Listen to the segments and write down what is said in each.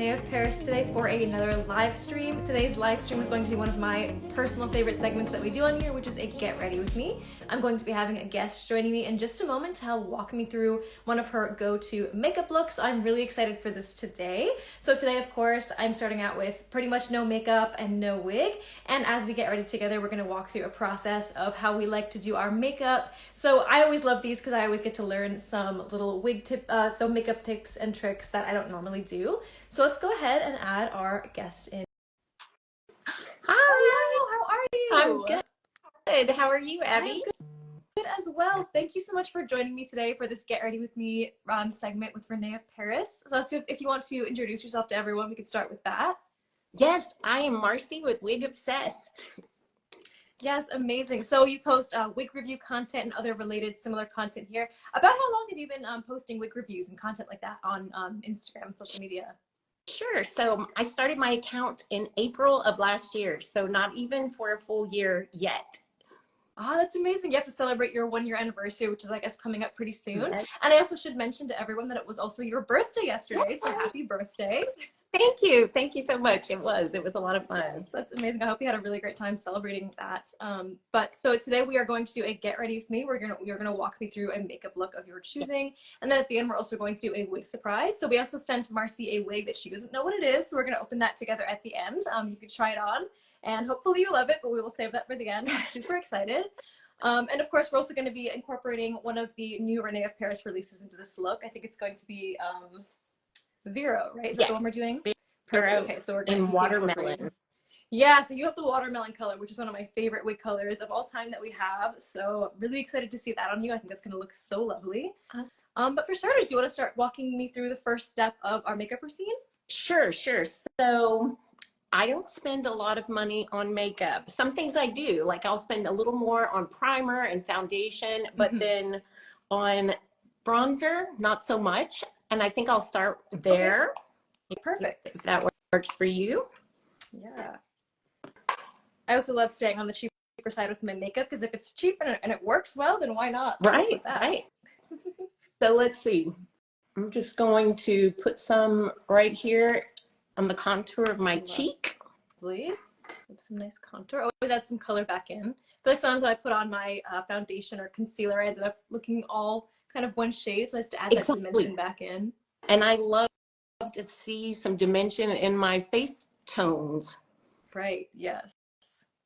René of Paris today for another live stream. Today's live stream is going to be one of my personal favorite segments that we do on here, which is a Get Ready With Me. I'm going to be having a guest joining me in just a moment to help walk me through one of her go-to makeup looks. So I'm really excited for this today. So today, of course, I'm starting out with pretty much no makeup and no wig. And as we get ready together, we're going to walk through a process of how we like to do our makeup. So I always love these because I always get to learn some little makeup tips and tricks that I don't normally do. So let's go ahead and add our guest in. Hi. Hello, how are you? I'm good. How are you, Abby? I'm good as well. Thank you so much for joining me today for this Get Ready With Me segment with René of Paris. So if you want to introduce yourself to everyone, we could start with that. Yes, I am Marcie with Wig.obsessed. Yes, amazing. So you post wig review content and other related similar content here. About how long have you been posting wig reviews and content like that on Instagram and social media? Sure. So I started my account in April of last year, so not even for a full year yet. Oh, that's amazing. You have to celebrate your 1-year anniversary, which is, I guess, coming up pretty soon. Yes. And I also should mention to everyone that it was also your birthday yesterday, so happy birthday. Thank you. Thank you so much. It was a lot of fun. Yes, that's amazing. I hope you had a really great time celebrating that. But so today we are going to do a Get Ready With Me. You're gonna walk me through a makeup look of your choosing. And then at the end, we're also going to do a wig surprise. So we also sent Marcie a wig that she doesn't know what it is. So we're gonna open that together at the end. You can try it on and hopefully you love it, but we will save that for the end. I'm super excited. And of course, we're also going to be incorporating one of the new René of Paris releases into this look. I think it's going to be Vero, right? Is that the one we're doing? Vero. Okay, so we're going in watermelon. Yeah, so you have the watermelon color, which is one of my favorite wig colors of all time that we have. So really excited to see that on you. I think that's going to look so lovely. But for starters, do you want to start walking me through the first step of our makeup routine? Sure. So I don't spend a lot of money on makeup. Some things I do, like I'll spend a little more on primer and foundation, but then on bronzer, not so much. And I think I'll start there. Okay. Perfect. If that works for you. Yeah. I also love staying on the cheaper side with my makeup because if it's cheap and it works well, then why not? Right. So let's see. I'm just going to put some right here on the contour of my cheek. Some nice contour. Always add some color back in. I feel like sometimes when I put on my foundation or concealer, I ended up looking all kind of one shade. So I just to add that dimension back in. And I love to see some dimension in my face tones. Right. Yes.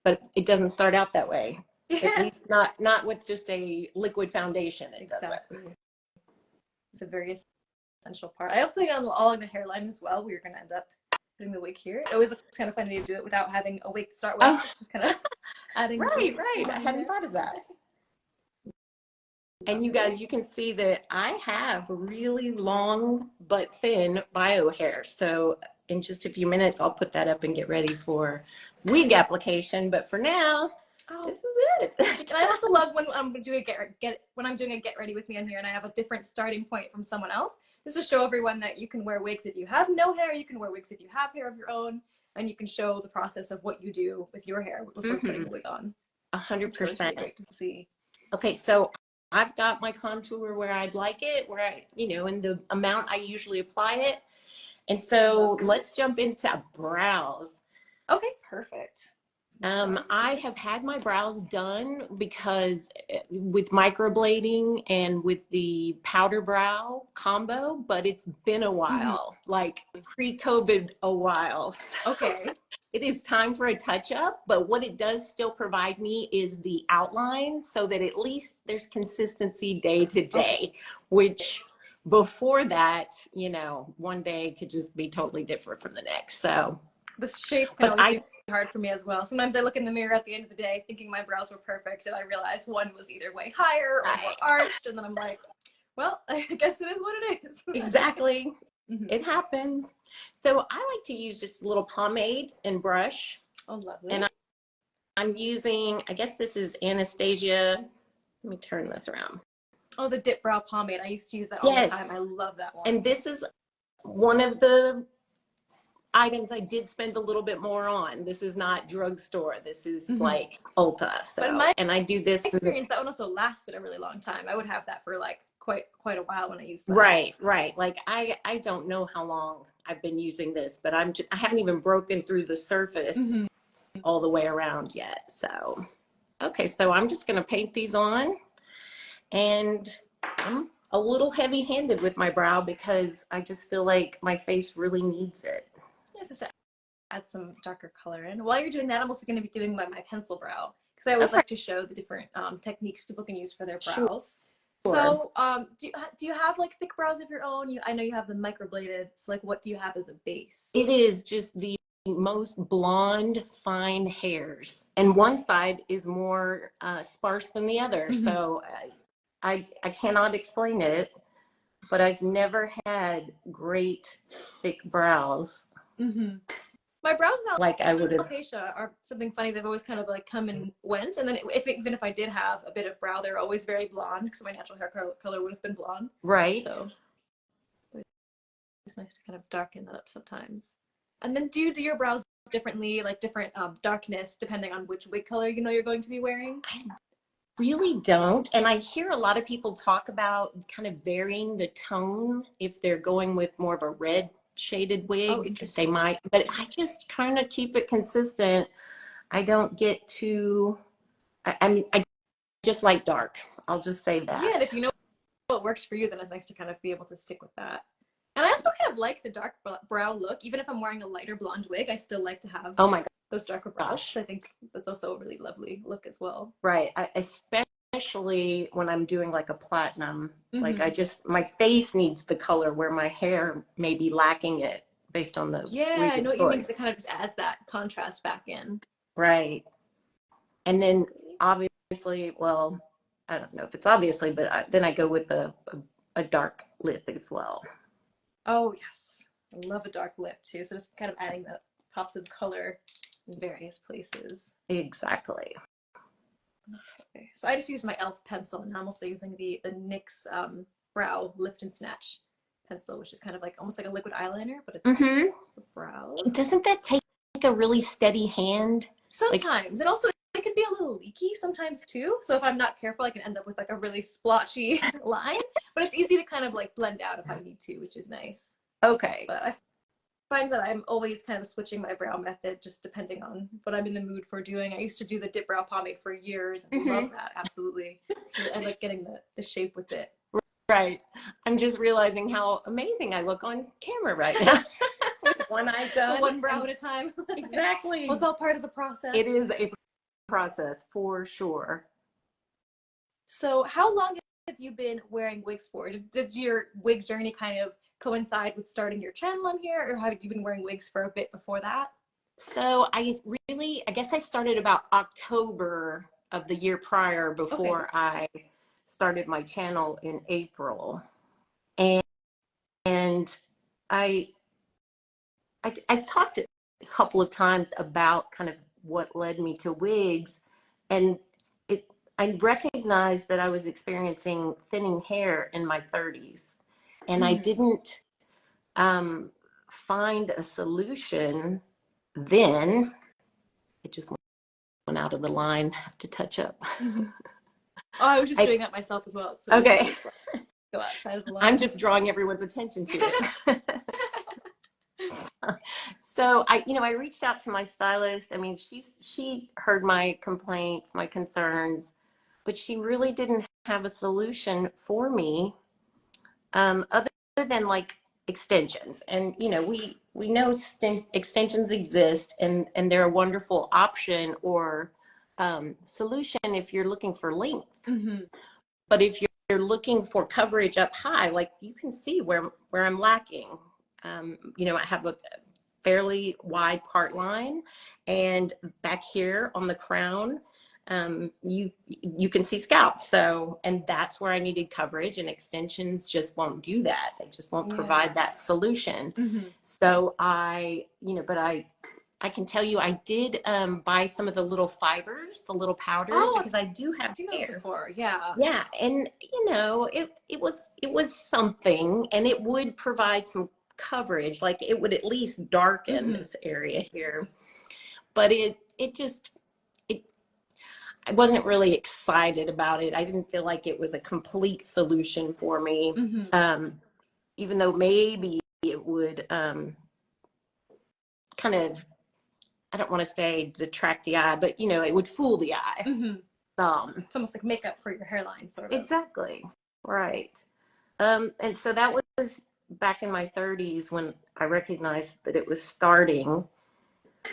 But it doesn't start out that way. At least not with just a liquid foundation. Exactly. It's a very essential part. I also think on all of the hairline as well. We're going to end up putting the wig here. It always looks kind of funny to do it without having a wig to start with. It's just kind of adding. Right. I hadn't thought of that. And you guys, you can see that I have really long but thin bio hair. So in just a few minutes, I'll put that up and get ready for wig application. But for now, this is it. And I also love when I'm doing a Get Ready With Me on here and I have a different starting point from someone else. Just to show everyone that you can wear wigs if you have no hair, you can wear wigs if you have hair of your own, and you can show the process of what you do with your hair before putting the wig on. 100%. So it's really great to see. Okay, so I've got my contour where I'd like it, where in the amount I usually apply it. And so let's jump into brows. Okay, perfect. I have had my brows done because with microblading and with the powder brow combo, but it's been a while, like pre-COVID a while. So okay. It is time for a touch up, but what it does still provide me is the outline so that at least there's consistency day to day, which before that, one day could just be totally different from the next. So the shape can always be hard for me as well. Sometimes I look in the mirror at the end of the day thinking my brows were perfect and I realize one was either way higher or more arched, and then I'm like, well, I guess it is what it is. Exactly. It happens. So I like to use just a little pomade and brush. Oh, lovely. And I'm using, I guess this is Anastasia. Let me turn this around. Oh, the dip brow pomade. I used to use that all the time. I love that one. And this is one of the items I did spend a little bit more on. This is not drugstore. This is like Ulta. So, and I do this. Experience that one also lasted a really long time. I would have that for like quite a while when I used that. Right. Like I don't know how long I've been using this, but I haven't even broken through the surface all the way around yet. So, okay, so I'm just going to paint these on, and I'm a little heavy-handed with my brow because I just feel like my face really needs it. Yes, just add some darker color in. While you're doing that, I'm also going to be doing my pencil brow because I always like to show the different techniques people can use for their brows. Sure. So, do you have like thick brows of your own? I know you have them microbladed. So, like, what do you have as a base? It is just the most blonde, fine hairs, and one side is more sparse than the other. So, I cannot explain it, but I've never had great thick brows. My brows now, like I would have. Alopecia are something funny. They've always kind of like come and went, and then even if I did have a bit of brow, they're always very blonde because my natural hair color would have been blonde. Right. So it's nice to kind of darken that up sometimes. And then do you do your brows differently, like different darkness depending on which wig color you're going to be wearing? I really don't, and I hear a lot of people talk about kind of varying the tone if they're going with more of a red shaded wig. They might, but I just kind of keep it consistent. I don't get too, I just like dark. I'll just say that. Yeah, and if you know what works for you, then it's nice to kind of be able to stick with that. And I also kind of like the dark brow look. Even if I'm wearing a lighter blonde wig, I still like to have those darker brows. I think that's also a really lovely look as well. Right. Especially when I'm doing like a platinum, like my face needs the color where my hair may be lacking it based on the I know what you mean, because it kind of just adds that contrast back in. Right. And then obviously, well, I don't know if it's obviously, but then I go with a dark lip as well. Oh yes, I love a dark lip too. So just kind of adding the pops of color in various places. Exactly. Okay, so I just use my e.l.f. pencil, and I'm also using the NYX brow lift and snatch pencil, which is kind of like almost like a liquid eyeliner, but it's for brows. Doesn't that take a really steady hand? Sometimes, and also it can be a little leaky sometimes too. So if I'm not careful, I can end up with like a really splotchy line. But it's easy to kind of like blend out if I need to, which is nice. Okay. But I find that I'm always kind of switching my brow method just depending on what I'm in the mood for doing. I used to do the dip brow pomade for years, and I love that, absolutely. So I like getting the shape with it. Right. I'm just realizing how amazing I look on camera right now. With one eye done. One brow at a time. Exactly. Well, it's all part of the process. It is a process for sure. So how long have you been wearing wigs for? Did your wig journey kind of coincide with starting your channel on here, or have you been wearing wigs for a bit before that? So I guess I started about October of the year prior before I started my channel in April. And I've talked a couple of times about kind of what led me to wigs, and I recognized that I was experiencing thinning hair in my 30s, and I didn't find a solution then. It just went out of the line. I have to touch up. Oh, I was just doing that myself as well. So okay. Go outside of the line. I'm just drawing everyone's attention to it. So I reached out to my stylist. I mean, she heard my complaints, my concerns, but she really didn't have a solution for me, other than like extensions. And we know extensions exist, and they're a wonderful option or solution if you're looking for length. But if you're looking for coverage up high, like you can see where I'm lacking. I have a fairly wide part line, and back here on the crown, you can see scalp. So, and that's where I needed coverage, and extensions just won't do that. They just won't provide that solution. So I can tell you, I did buy some of the little fibers, the little powders, because I do have hair. Before. Yeah. Yeah, and it was something, and it would provide some coverage, like it would at least darken this area here. But I wasn't really excited about it. I didn't feel like it was a complete solution for me, even though maybe it would kind of, I don't want to say detract the eye, but you know, it would fool the eye. It's almost like makeup for your hairline, sort of. Exactly. Right. And so that was back in my 30s when I recognized that it was starting,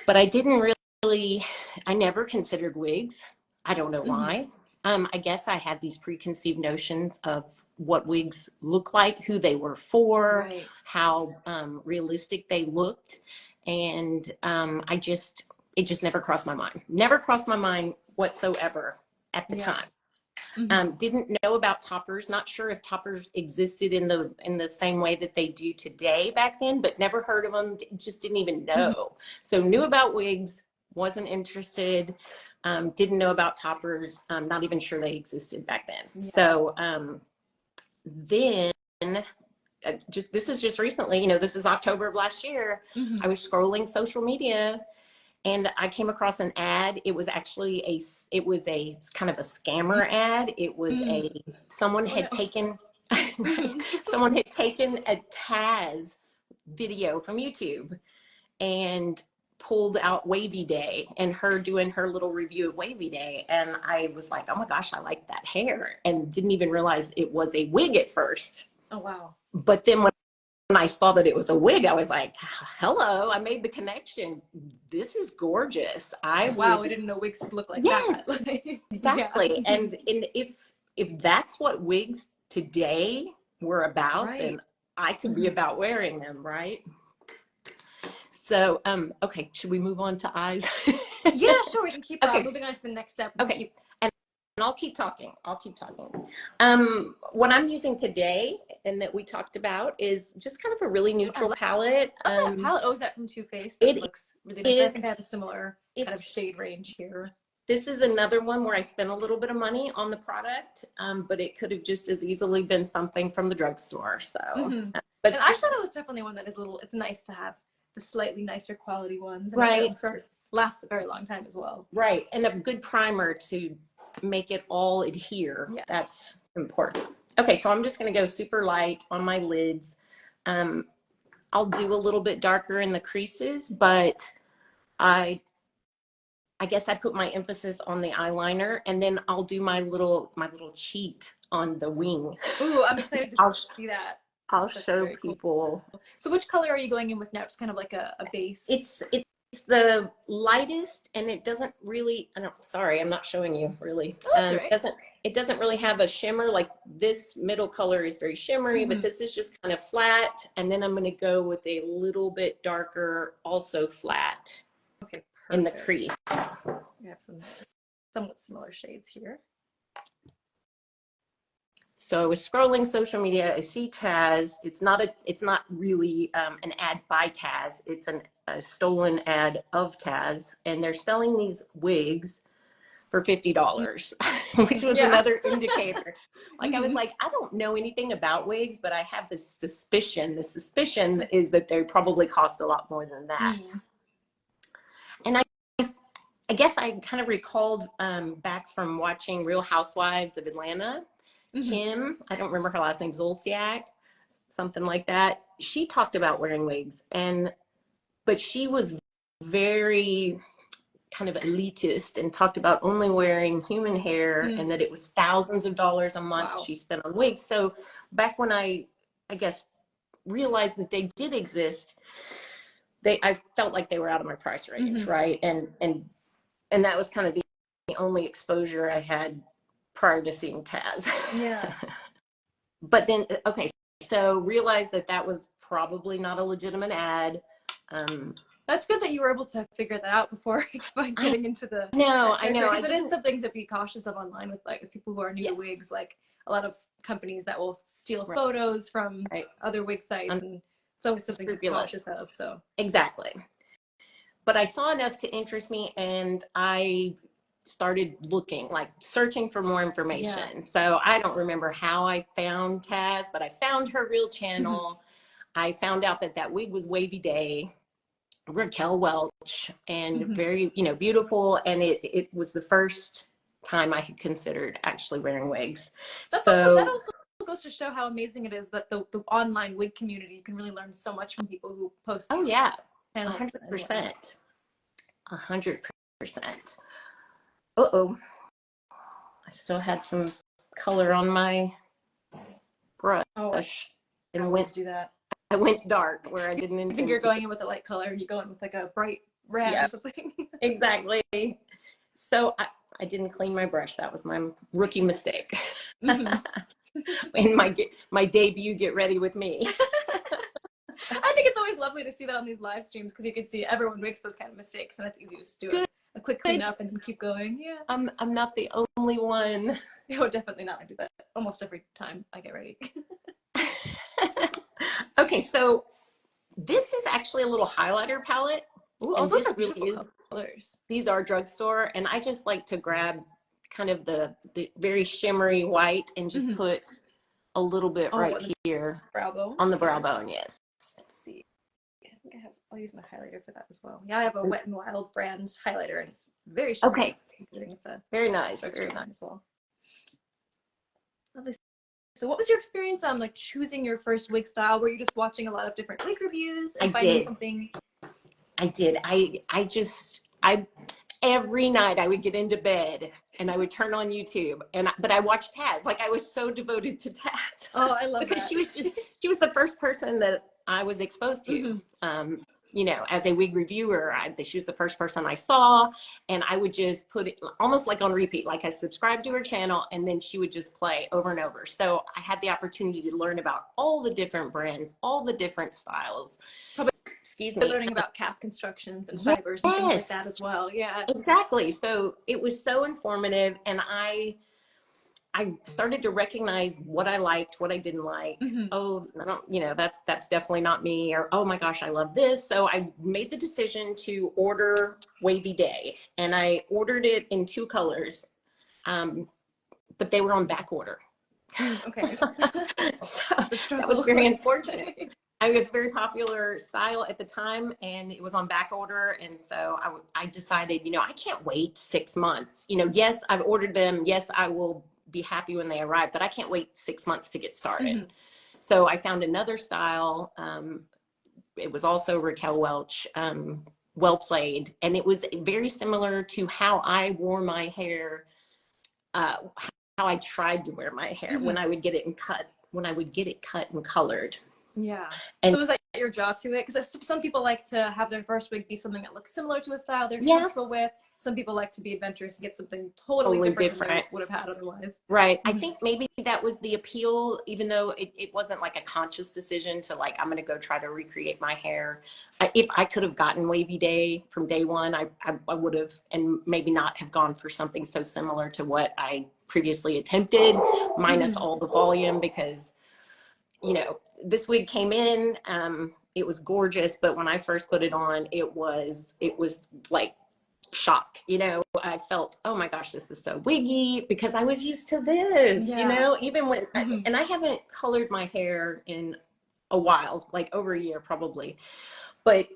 but I didn't really, I never considered wigs. I don't know why. I guess I had these preconceived notions of what wigs look like, who they were for, how realistic they looked. And it just never crossed my mind. Never crossed my mind whatsoever at the time. Didn't know about toppers. Not sure if toppers existed in the same way that they do today back then, but never heard of them. Just didn't even know. So knew about wigs, wasn't interested. Didn't know about toppers. Not even sure they existed back then. So then, this is just recently. You know, this is October of last year. I was scrolling social media. And I came across an ad. It was actually a kind of a scammer ad. It was someone had taken someone had taken a Taz video from YouTube and pulled out Wavy Day and her doing her little review of Wavy Day. And I was like, oh my gosh, I like that hair, and didn't even realize it was a wig at first. Oh, wow. But then when I saw that it was a wig, I was like, hello, I made the connection. This is gorgeous. Wow, I didn't know wigs would look like that. Exactly. And if that's what wigs today were about, then I could be about wearing them, right? So, okay, should we move on to eyes? Yeah, sure. We can keep moving on to the next step. Okay. And I'll keep talking. What I'm using today and that we talked about is just kind of a really neutral palette. That palette. Oh, is that from Too Faced? It looks really nice. I think I have a similar kind of shade range here. This is another one where I spent a little bit of money on the product, but it could have just as easily been something from the drugstore. So, but and eyeshadow is definitely one that is it's nice to have the slightly nicer quality ones. And lasts a very long time as well. Right. And a good primer to make it all adhere. That's important. Okay, so I'm just going to go super light on my lids. I'll do a little bit darker in the creases, but I guess I put my emphasis on the eyeliner, and then I'll do my little cheat on the wing. Ooh, I'm excited to see that. I'll show people. Cool. So which color are you going in with now? Just kind of like a base? It's the lightest, and it doesn't really, sorry, I'm not showing you really. Oh, it doesn't really have a shimmer. Like this middle color is very shimmery, but this is just kind of flat. And then I'm going to go with a little bit darker, also flat in the crease. We have some somewhat similar shades here. So I was scrolling social media. I see Taz. It's not really an ad by Taz. It's a stolen ad of Taz, and they're selling these wigs for $50, which was another indicator. Like I was like, I don't know anything about wigs, but I have this suspicion. The suspicion is that they probably cost a lot more than that. And I guess I kind of recalled back from watching Real Housewives of Atlanta. Kim, I don't remember her last name, Zolciak, something like that. She talked about wearing wigs, but she was very kind of elitist and talked about only wearing human hair and that it was thousands of dollars a month she spent on wigs. So back when I guess realized that they did exist, I felt like they were out of my price range, right? And that was kind of the only exposure I had prior to seeing Taz. Yeah. But then, okay, so realized that was probably not a legitimate ad. That's good that you were able to figure that out before getting into the. No, I know. Because it is some things to be cautious of online with people who are new to wigs, like a lot of companies that will steal photos from other wig sites, and it's always something to be cautious of. So exactly. But I saw enough to interest me, and I started looking, like searching for more information. So I don't remember how I found Taz, but I found her real channel. I found out that wig was Wavy Day, Raquel Welch, and very, beautiful. And it was the first time I had considered actually wearing wigs. That also goes to show how amazing it is that the online wig community, you can really learn so much from people who post. Oh yeah, channels 100%. 100%. Uh-oh. I still had some color on my brush. Oh, and went to do that. I went dark where I didn't intend I think you're to. going in with a light color and you go in with like a bright red or something. Exactly. So I didn't clean my brush. That was my rookie mistake. In my debut Get Ready With Me. I think it's always lovely to see that on these live streams because you can see everyone makes those kind of mistakes and it's easy to just do a quick cleanup and then keep going. Yeah. I'm not the only one. No, definitely not. I do that almost every time I get ready. Okay, so this is actually a little highlighter palette. Ooh, and those this are really beautiful is colors. These are drugstore, and I just like to grab kind of the very shimmery white and just put a little bit right here brow bone. On the brow bone. Yes. Let's see. I think I'll use my highlighter for that as well. Yeah, I have a Wet n Wild brand highlighter and it's very shimmery. Okay. It's a very nice. Very nice as well. Lovely. So what was your experience on like choosing your first wig style? Were you just watching a lot of different wig reviews and finding something? I did. Every night I would get into bed and I would turn on YouTube but I watched Taz. Like I was so devoted to Taz. Oh, I love because that. she was the first person that I was exposed to. You know, as a wig reviewer, she was the first person I saw, and I would just put it almost like on repeat. Like I subscribed to her channel, and then she would just play over and over. So I had the opportunity to learn about all the different brands, all the different styles. Excuse me. Learning about cap constructions and fibers and things like that as well. Yeah, exactly. So it was so informative, and I started to recognize what I liked, what I didn't like. Oh, I don't, you know, that's definitely not me. Or, oh my gosh, I love this. So I made the decision to order Wavy Day, and I ordered it in 2 colors, but they were on back order. Okay. So that was very unfortunate. I was a very popular style at the time, and it was on back order. And so I decided, you know, I can't wait 6 months. You know, yes, I've ordered them. Yes, I will be happy when they arrive, but I can't wait 6 months to get started. So I found another style. It was also Raquel Welch, Well Played, and it was very similar to how I wore my hair, how I tried to wear my hair when I would get it cut and colored. Yeah. And so was that your draw to it? Because some people like to have their first wig be something that looks similar to a style they're comfortable with. Some people like to be adventurous and get something totally different than they would have had otherwise. Right. I think maybe that was the appeal, even though it wasn't like a conscious decision to like, I'm going to go try to recreate my hair. If I could have gotten Wavy Day from day one, I would have, and maybe not have gone for something so similar to what I previously attempted, minus all the volume, because, you know, this wig came in, it was gorgeous, but when I first put it on, it was like shock. You know, I felt, oh my gosh, this is so wiggy, because I was used to this, you know, even when, and I haven't colored my hair in a while, like over a year probably, but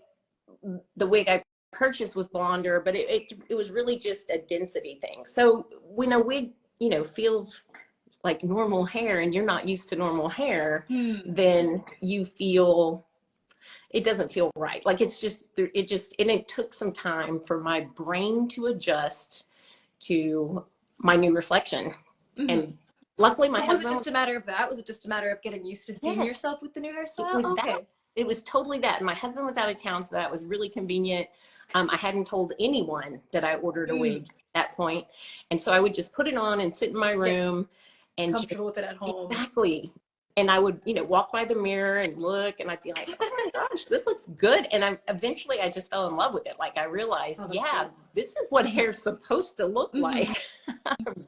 the wig I purchased was blonder, but it was really just a density thing. So when a wig, you know, feels like normal hair and you're not used to normal hair, then you feel, it doesn't feel right. Like and it took some time for my brain to adjust to my new reflection. And luckily my husband. Was it just a matter of that? Was it just a matter of getting used to seeing yourself with the new hairstyle? It was totally that. And my husband was out of town, so that was really convenient. I hadn't told anyone that I ordered a wig at that point. And so I would just put it on and sit in my room. And comfortable with it at home. Exactly. And I would, you know, walk by the mirror and look, and I'd be like, oh my gosh, this looks good. And eventually I just fell in love with it. Like I realized, this is what hair's supposed to look like.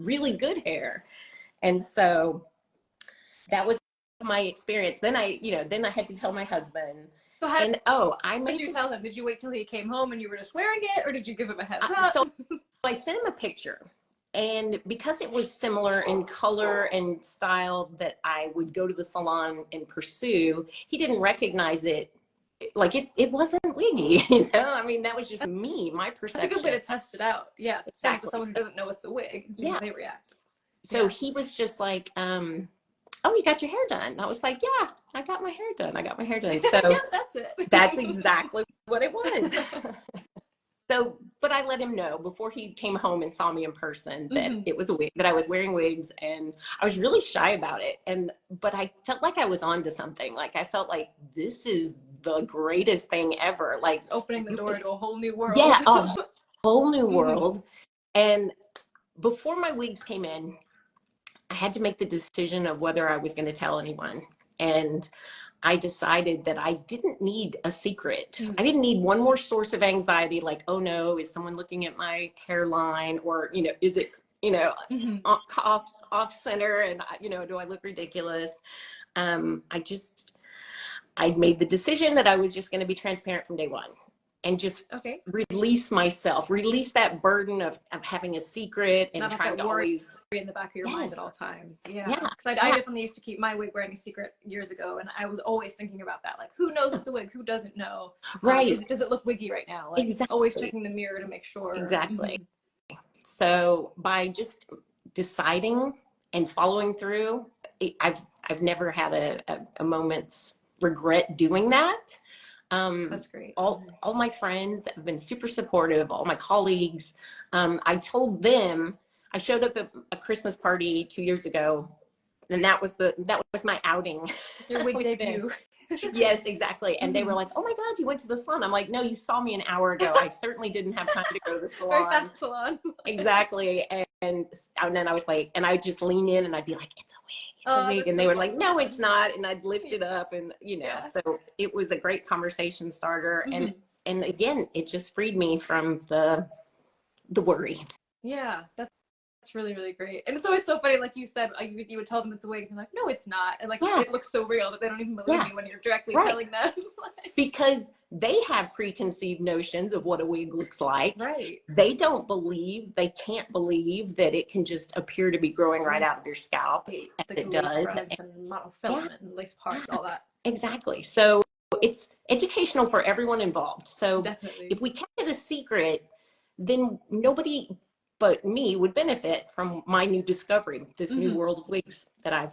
Really good hair. And so that was my experience. Then I had to tell my husband. So did you tell him? Did you wait till he came home and you were just wearing it, or did you give him a heads up? So I sent him a picture. And because it was similar in color and style that I would go to the salon and pursue, he didn't recognize it. Like it wasn't wiggy, you know? I mean, that was just me, my perception. That's a good way to test it out. Yeah. Exactly. To someone who doesn't know it's a wig and see how they react. So he was just like, oh, you got your hair done? And I was like, yeah, I got my hair done. I got my hair done. So Yeah, that's it. that's exactly what it was. So, but I let him know before he came home and saw me in person that it was a wig, that I was wearing wigs, and I was really shy about it. But I felt like I was onto something. Like I felt like this is the greatest thing ever. Like Opening the door to a whole new world. Yeah, a whole new world. And before my wigs came in, I had to make the decision of whether I was going to tell anyone. And I decided that I didn't need a secret. I didn't need one more source of anxiety, like, oh no, is someone looking at my hairline, or, is it, off center, and, do I look ridiculous? I made the decision that I was just going to be transparent from day one, and just release myself, release that burden of having a secret and not trying to always in the back of your mind at all times. Yeah. Because I definitely used to keep my wig wearing a secret years ago, and I was always thinking about that. Like, who knows it's a wig? Who doesn't know? Right. Does it look wiggy right now? Like, exactly. Always checking the mirror to make sure. Exactly. So by just deciding and following through, I've never had a moment's regret doing that. That's great. All my friends have been super supportive, all my colleagues. I told them, I showed up at a Christmas party 2 years ago, and that was my outing. Your wig debut. Yes, exactly. And they were like, oh my God, you went to the salon. I'm like, no, you saw me an hour ago. I certainly didn't have time to go to the salon. Very fast salon. Exactly. And then I was like, and I would just lean in and I'd be like, it's a wig. It's a wig. And they were like, no, it's not. And I'd lift it up, and, so it was a great conversation starter. And again, it just freed me from the worry. Yeah, that's really, really great. And it's always so funny, like you said, you would tell them it's a wig, and they're like, no, it's not. And like, it looks so real that they don't even believe you when you're directly telling them. Because they have preconceived notions of what a wig looks like. Right. They can't believe that it can just appear to be growing right out of your scalp. It does. And monofilament and lace parts, all that. Exactly. So it's educational for everyone involved. So definitely, if we kept it a secret, then nobody but me would benefit from my new discovery, this new world of wigs that I've,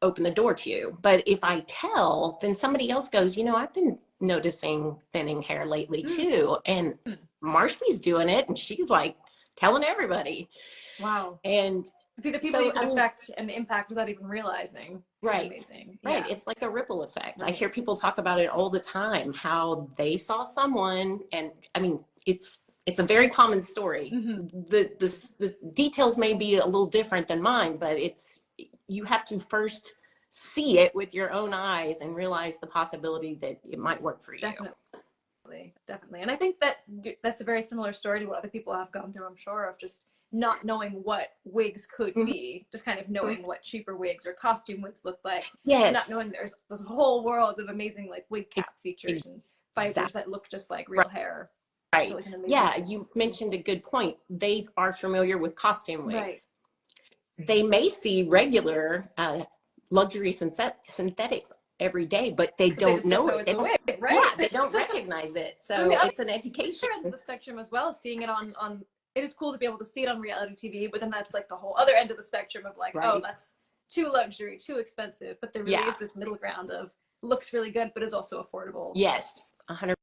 opened the door to. But if I tell, then somebody else goes, I've been noticing thinning hair lately too. And Marcie's doing it, and she's like telling everybody. Wow. And the people you can affect and impact without even realizing. Right. Amazing. Right. Yeah. It's like a ripple effect. Right. I hear people talk about it all the time, how they saw someone, and I mean, it's a very common story. The details may be a little different than mine, but you have to first see it with your own eyes and realize the possibility that it might work for you. Definitely. And I think that's a very similar story to what other people have gone through, I'm sure, of just not knowing what wigs could be, just kind of knowing what cheaper wigs or costume wigs look like. Yes. Not knowing there's this whole world of amazing like wig cap features and fibers that look just like real hair. Right. Yeah, you mentioned a good point. They are familiar with costume wigs. Right. They may see regular luxury synthetics every day, but they don't know it. It's a wig, right? Yeah, they don't recognize it. So it's an education. End of the spectrum as well, seeing it on it is cool to be able to see it on reality TV, but then that's like the whole other end of the spectrum of like, oh, that's too luxury, too expensive. But there really is this middle ground of looks really good, but is also affordable. Yes, 100%.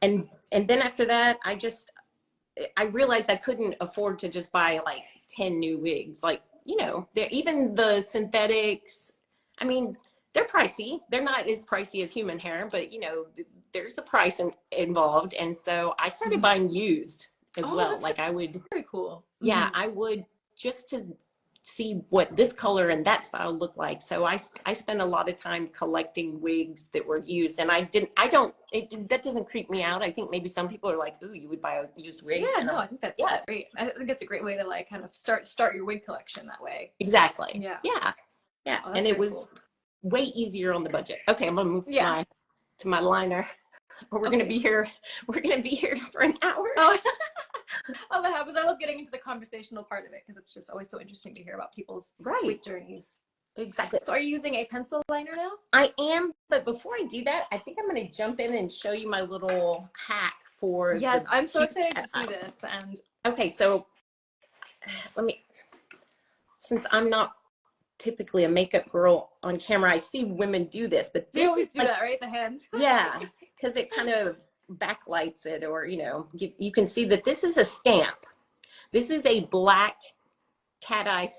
And then after that, I realized I couldn't afford to just buy like 10 new wigs. Like, even the synthetics, I mean, they're pricey. They're not as pricey as human hair, but there's a price involved. And so I started buying used as well. Like I would, very cool. Yeah, I would, just to see what this color and that style look like. So I spent a lot of time collecting wigs that were used, and that doesn't creep me out. I think maybe some people are like, ooh, you would buy a used wig. Yeah, no, I think that's great. I think it's a great way to like kind of start your wig collection that way. Exactly. Yeah. Oh, and it was way easier on the budget. Okay, I'm gonna move to my liner. Or we're gonna be here for an hour. Oh, that happens. I love getting into the conversational part of it because it's just always so interesting to hear about people's wig journeys. Exactly. So are you using a pencil liner now? I am, but before I do that, I think I'm going to jump in and show you my little hack for. Yes, I'm so excited to see this. And okay, so since I'm not typically a makeup girl on camera. I see women do this, but They this always is do like, that, right? The hand. yeah, because it kind of backlights it, or, you know, you can see that this is a stamp. This is a black cat eye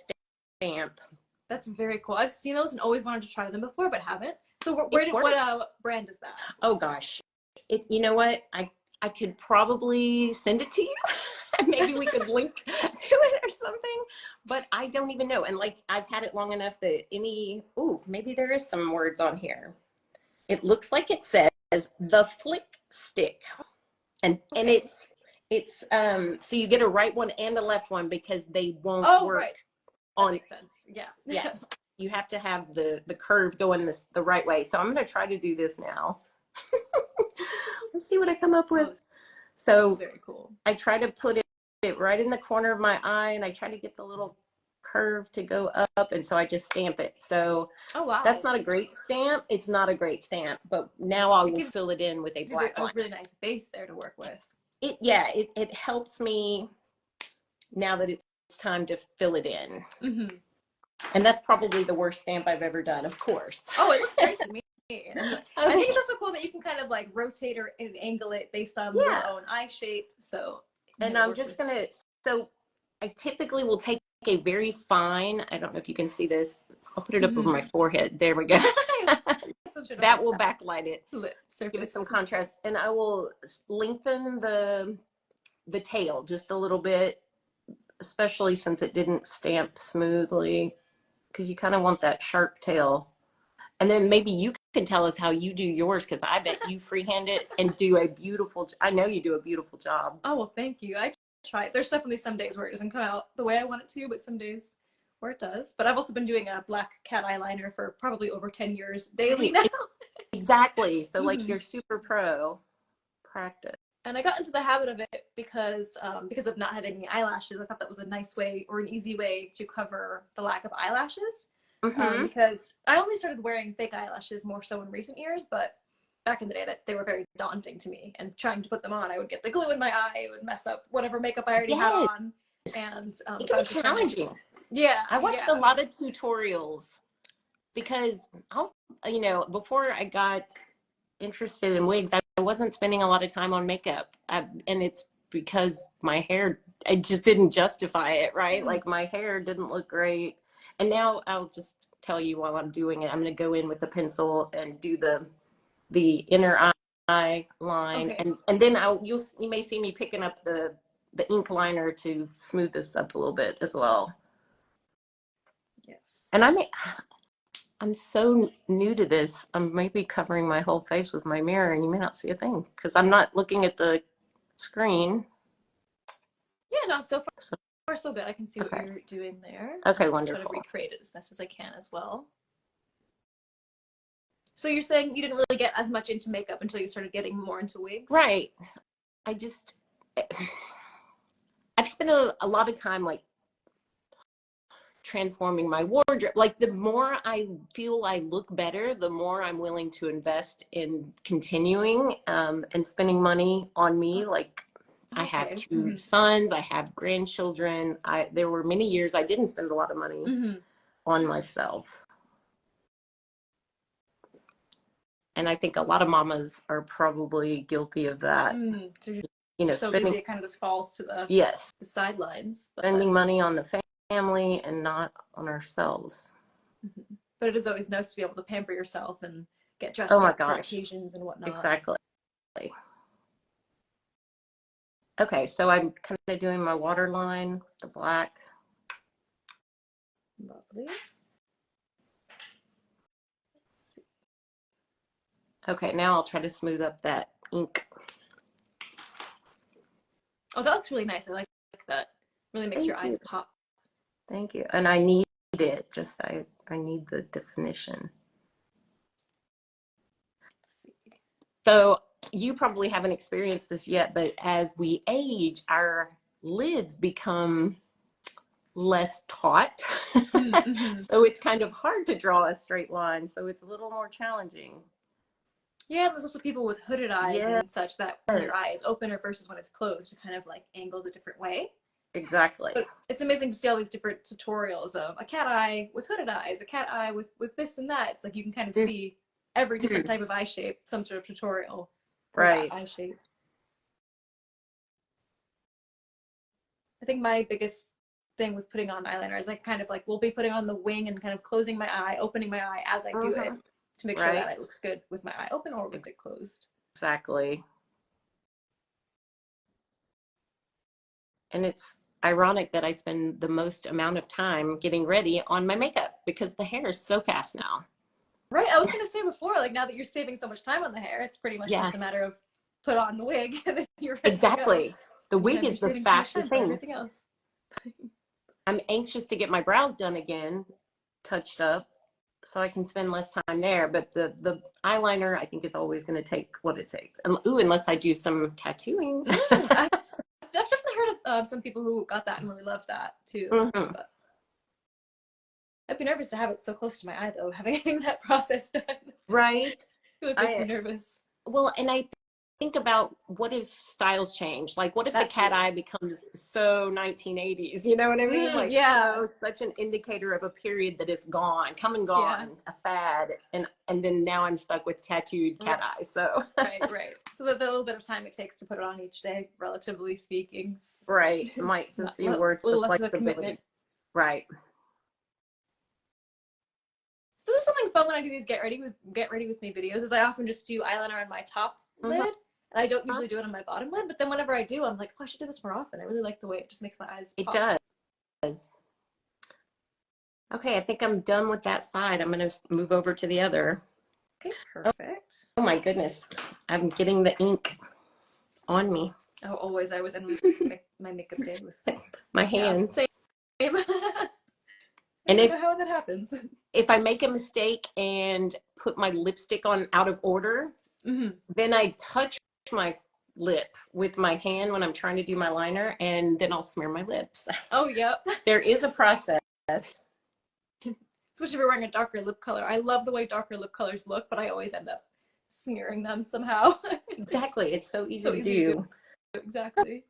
stamp. That's very cool. I've seen those and always wanted to try them before, but haven't. So what brand is that? Oh gosh, you know what? I could probably send it to you. Maybe we could link to it or something, but I don't even know. And like, I've had it long enough that maybe there is some words on here. It looks like it says the flick stick, and it's so you get a right one and a left one because they won't work. Right. That makes sense. Yeah. Yeah. You have to have the curve going the right way. So I'm going to try to do this now. Let's see what I come up with. So very cool. I try to put it right in the corner of my eye, and I try to get the little curve to go up, and so I just stamp it. So that's not a great stamp. It's not a great stamp, but now I will fill it in with a black one. A really nice base there to work with. It helps me now that it's time to fill it in. Mm-hmm. And that's probably the worst stamp I've ever done, of course. Oh, it looks great to me. I think it's also cool that you can kind of like rotate and angle it based on your own eye shape. So, and I'm just gonna, so I typically will take a very fine, I don't know if you can see this, I'll put it up over my forehead. There we go. That will backlight it. Give it some contrast. And I will lengthen the tail just a little bit, especially since it didn't stamp smoothly, because you kind of want that sharp tail. And then maybe you can tell us how you do yours, because I bet you freehand it and do a beautiful, I know you do a beautiful job. Oh, well, thank you. I try. There's definitely some days where it doesn't come out the way I want it to, but some days where it does. But I've also been doing a black cat eyeliner for probably over 10 years daily now. Exactly. So like you're super pro practice. And I got into the habit of it because of not having any eyelashes. I thought that was a nice way or an easy way to cover the lack of eyelashes. Because I only started wearing fake eyelashes more so in recent years, but back in the day that they were very daunting to me, and trying to put them on, I would get the glue in my eye, it would mess up whatever makeup I already had on. And it can be challenging. I watched a lot of tutorials because before I got interested in wigs, I wasn't spending a lot of time on makeup, and it's because my hair, I just didn't justify it, right? Like my hair didn't look great. And now I'll just tell you while I'm doing it, I'm going to go in with the pencil and do the inner eye line, and then you may see me picking up the ink liner to smooth this up a little bit as well. Yes. And I'm so new to this. I'm maybe covering my whole face with my mirror, and you may not see a thing because I'm not looking at the screen. Yeah, no, so far so good. I can see what you're doing there. Okay, wonderful. I'm trying to recreate it as best as I can as well. So you're saying you didn't really get as much into makeup until you started getting more into wigs? Right. I've spent a lot of time like transforming my wardrobe. Like the more I feel I look better, the more I'm willing to invest in continuing and spending money on me. Like I have two sons, I have grandchildren. There were many years I didn't spend a lot of money on myself. And I think a lot of mamas are probably guilty of that. So spending, it kind of just falls to the the sidelines. Spending money on the family and not on ourselves. But it is always nice to be able to pamper yourself and get dressed up for occasions and whatnot. Exactly. Okay, so I'm kind of doing my waterline, the black. Lovely. Okay, now I'll try to smooth up that ink. Oh, that looks really nice. I like that. Really makes your eyes pop. Thank you. And I need it. Just I need the definition. So you probably haven't experienced this yet, but as we age, our lids become less taut. So it's kind of hard to draw a straight line. So it's a little more challenging. Yeah, there's also people with hooded eyes and such that when your eye is open or versus when it's closed, it kind of like angles a different way. Exactly. But it's amazing to see all these different tutorials of a cat eye with hooded eyes, a cat eye with this and that. It's like you can kind of see every different type of eye shape, some sort of tutorial for that Right. eye shape. I think my biggest thing with putting on eyeliner is I kind of like will be putting on the wing and kind of closing my eye, opening my eye as I do it to make sure that it looks good with my eye open or with it closed. Exactly. And it's ironic that I spend the most amount of time getting ready on my makeup because the hair is so fast now. Right. I was going to say before, like now that you're saving so much time on the hair, it's pretty much just a matter of put on the wig and then you're ready Exactly. to go. The wig is the fastest thing. Everything else. I'm anxious to get my brows done again, touched up, so I can spend less time there. But the eyeliner, I think, is always going to take what it takes. And, unless I do some tattooing. I've definitely heard of some people who got that and really loved that too. But I'd be nervous to have it so close to my eye, though, having that process done. Right. It would make me nervous. Well, and I think about what if styles change? Like, what if the cat eye becomes so 1980s? You know what I mean? Like, so such an indicator of a period that is gone, come and gone, a fad, and then now I'm stuck with tattooed cat eye. So right. So the little bit of time it takes to put it on each day, relatively speaking, might just be worth the less of a flexibility. commitment. Right. So this is something fun when I do these get ready with me videos. Is I often just do eyeliner on my top lid, and I don't usually do it on my bottom lid. But then whenever I do, I'm like, oh, I should do this more often. I really like the way it just makes my eyes pop. It does. Okay, I think I'm done with that side. I'm going to move over to the other. Okay, perfect. Oh my goodness, I'm getting the ink on me. Oh, always. I was in my makeup day with my hands. Same. And I don't know how that happens. If I make a mistake and put my lipstick on out of order, then I touch my lip with my hand when I'm trying to do my liner, and then I'll smear my lips. Oh, yep. There is a process. Especially if you're wearing a darker lip color. I love the way darker lip colors look, but I always end up smearing them somehow. Exactly. It's so easy to do. Exactly.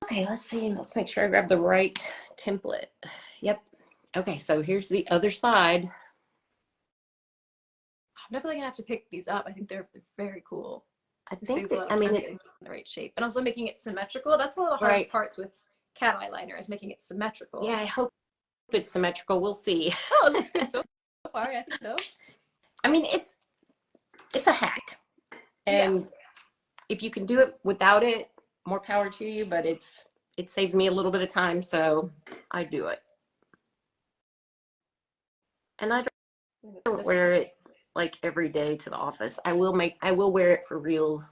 Okay, let's see. Let's make sure I grab the right template. Yep. Okay, so here's the other side. I'm definitely gonna have to pick these up. I think they're very cool. I think that, I mean, getting the right shape and also making it symmetrical. That's one of the hardest parts with cat eyeliner is making it symmetrical. Yeah, I hope it's symmetrical. We'll see. Oh, it looks good so far. I think so. I mean, it's a hack, and if you can do it without it, more power to you. But it saves me a little bit of time, so I do it. And I don't wear it like every day to the office. I will wear it for reels.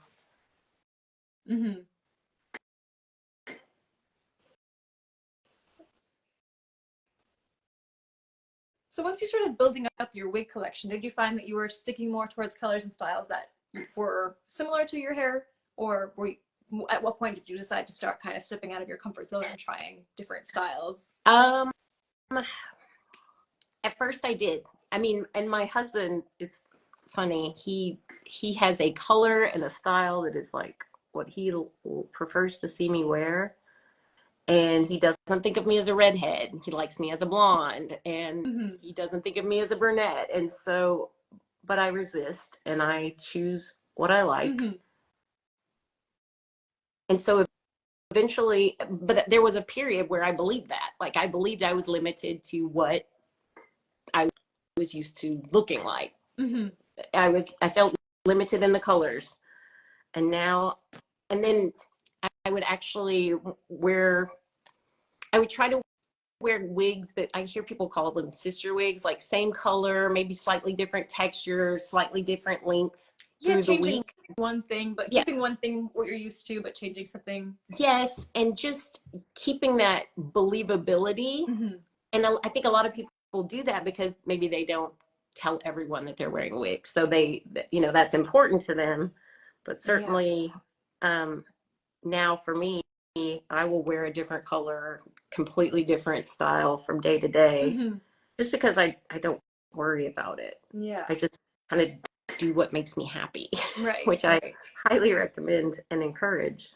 So once you started building up your wig collection, did you find that you were sticking more towards colors and styles that were similar to your hair, or at what point did you decide to start kind of stepping out of your comfort zone and trying different styles? At first I did. I mean, and my husband, it's funny, he has a color and a style that is like what he prefers to see me wear. And he doesn't think of me as a redhead. He likes me as a blonde, and he doesn't think of me as a brunette. And so, but I resist and I choose what I like. And so eventually, but there was a period where I believed that. Like, I believed I was limited to what I was used to looking like. I felt limited in the colors. And then I would actually I would try to wear wigs that I hear people call them sister wigs, like same color, maybe slightly different texture, slightly different length through the week. One thing, but keeping one thing what you're used to, but changing something. Yes, and just keeping that believability. And I think a lot of people do that because maybe they don't tell everyone that they're wearing wigs. So that's important to them. But certainly now for me, I will wear a different color, completely different style from day to day, just because I don't worry about it. I just kind of do what makes me happy, which I highly recommend and encourage.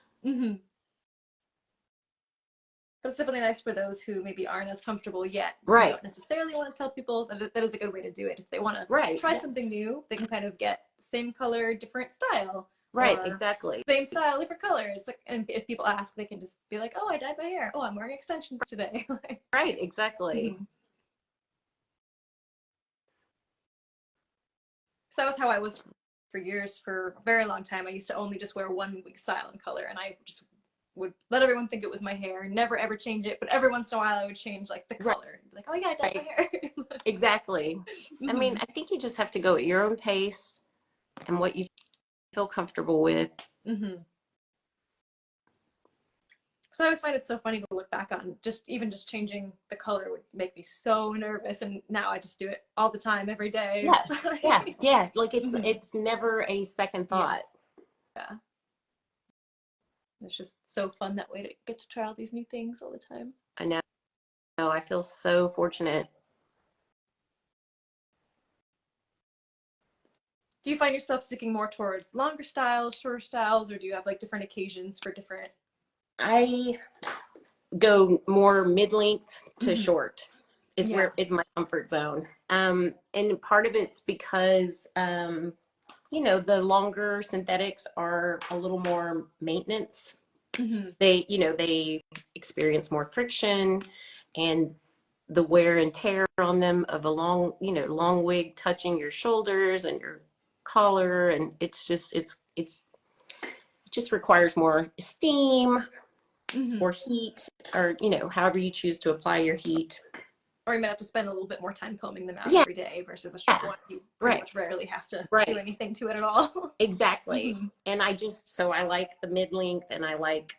But it's definitely nice for those who maybe aren't as comfortable yet. Right. They don't necessarily want to tell people that is a good way to do it. If they want to Right. try something new, they can kind of get same color, different style. Right, Or exactly. same style, different colors. Like, and if people ask, they can just be like, "Oh, I dyed my hair. Oh, I'm wearing extensions today." Right, exactly. So that was how I was for years. For a very long time, I used to only just wear one wig style and color, and I just would let everyone think it was my hair, never ever change it. But every once in a while, I would change like the color. Be like, "Oh yeah, I dyed my hair." Exactly. I mean, I think you just have to go at your own pace and what you feel comfortable with. So I always find it so funny to look back on. Even just changing the color would make me so nervous, and now I just do it all the time, every day. Yeah. Like it's never a second thought. Yeah. It's just so fun that way to get to try all these new things all the time. I know. I feel so fortunate. Do you find yourself sticking more towards longer styles, shorter styles, or do you have like different occasions for different? I go more mid-length to short is where is my comfort zone. And part of it's because you know, the longer synthetics are a little more maintenance. They, you know, they experience more friction, and the wear and tear on them of a long, you know, long wig touching your shoulders and your collar, and it just requires more steam or heat, or, you know, however you choose to apply your heat. Or you might have to spend a little bit more time combing them out every day versus a short one. You pretty much rarely have to do anything to it at all. Exactly. And so I like the mid-length, and I like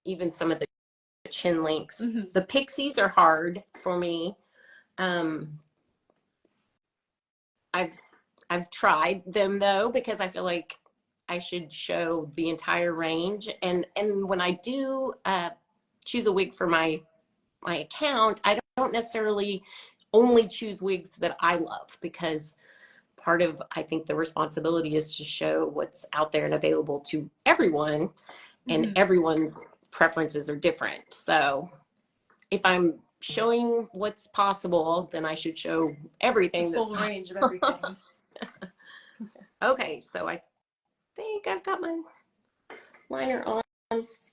even some of the chin lengths. The pixies are hard for me. I've tried them though, because I feel like I should show the entire range. And when I do choose a wig for my account, I don't necessarily only choose wigs that I love, because part of, I think, the responsibility is to show what's out there and available to everyone, and everyone's preferences are different. So if I'm showing what's possible, then I should show everything. The full range of everything. Okay, so I think I've got my liner on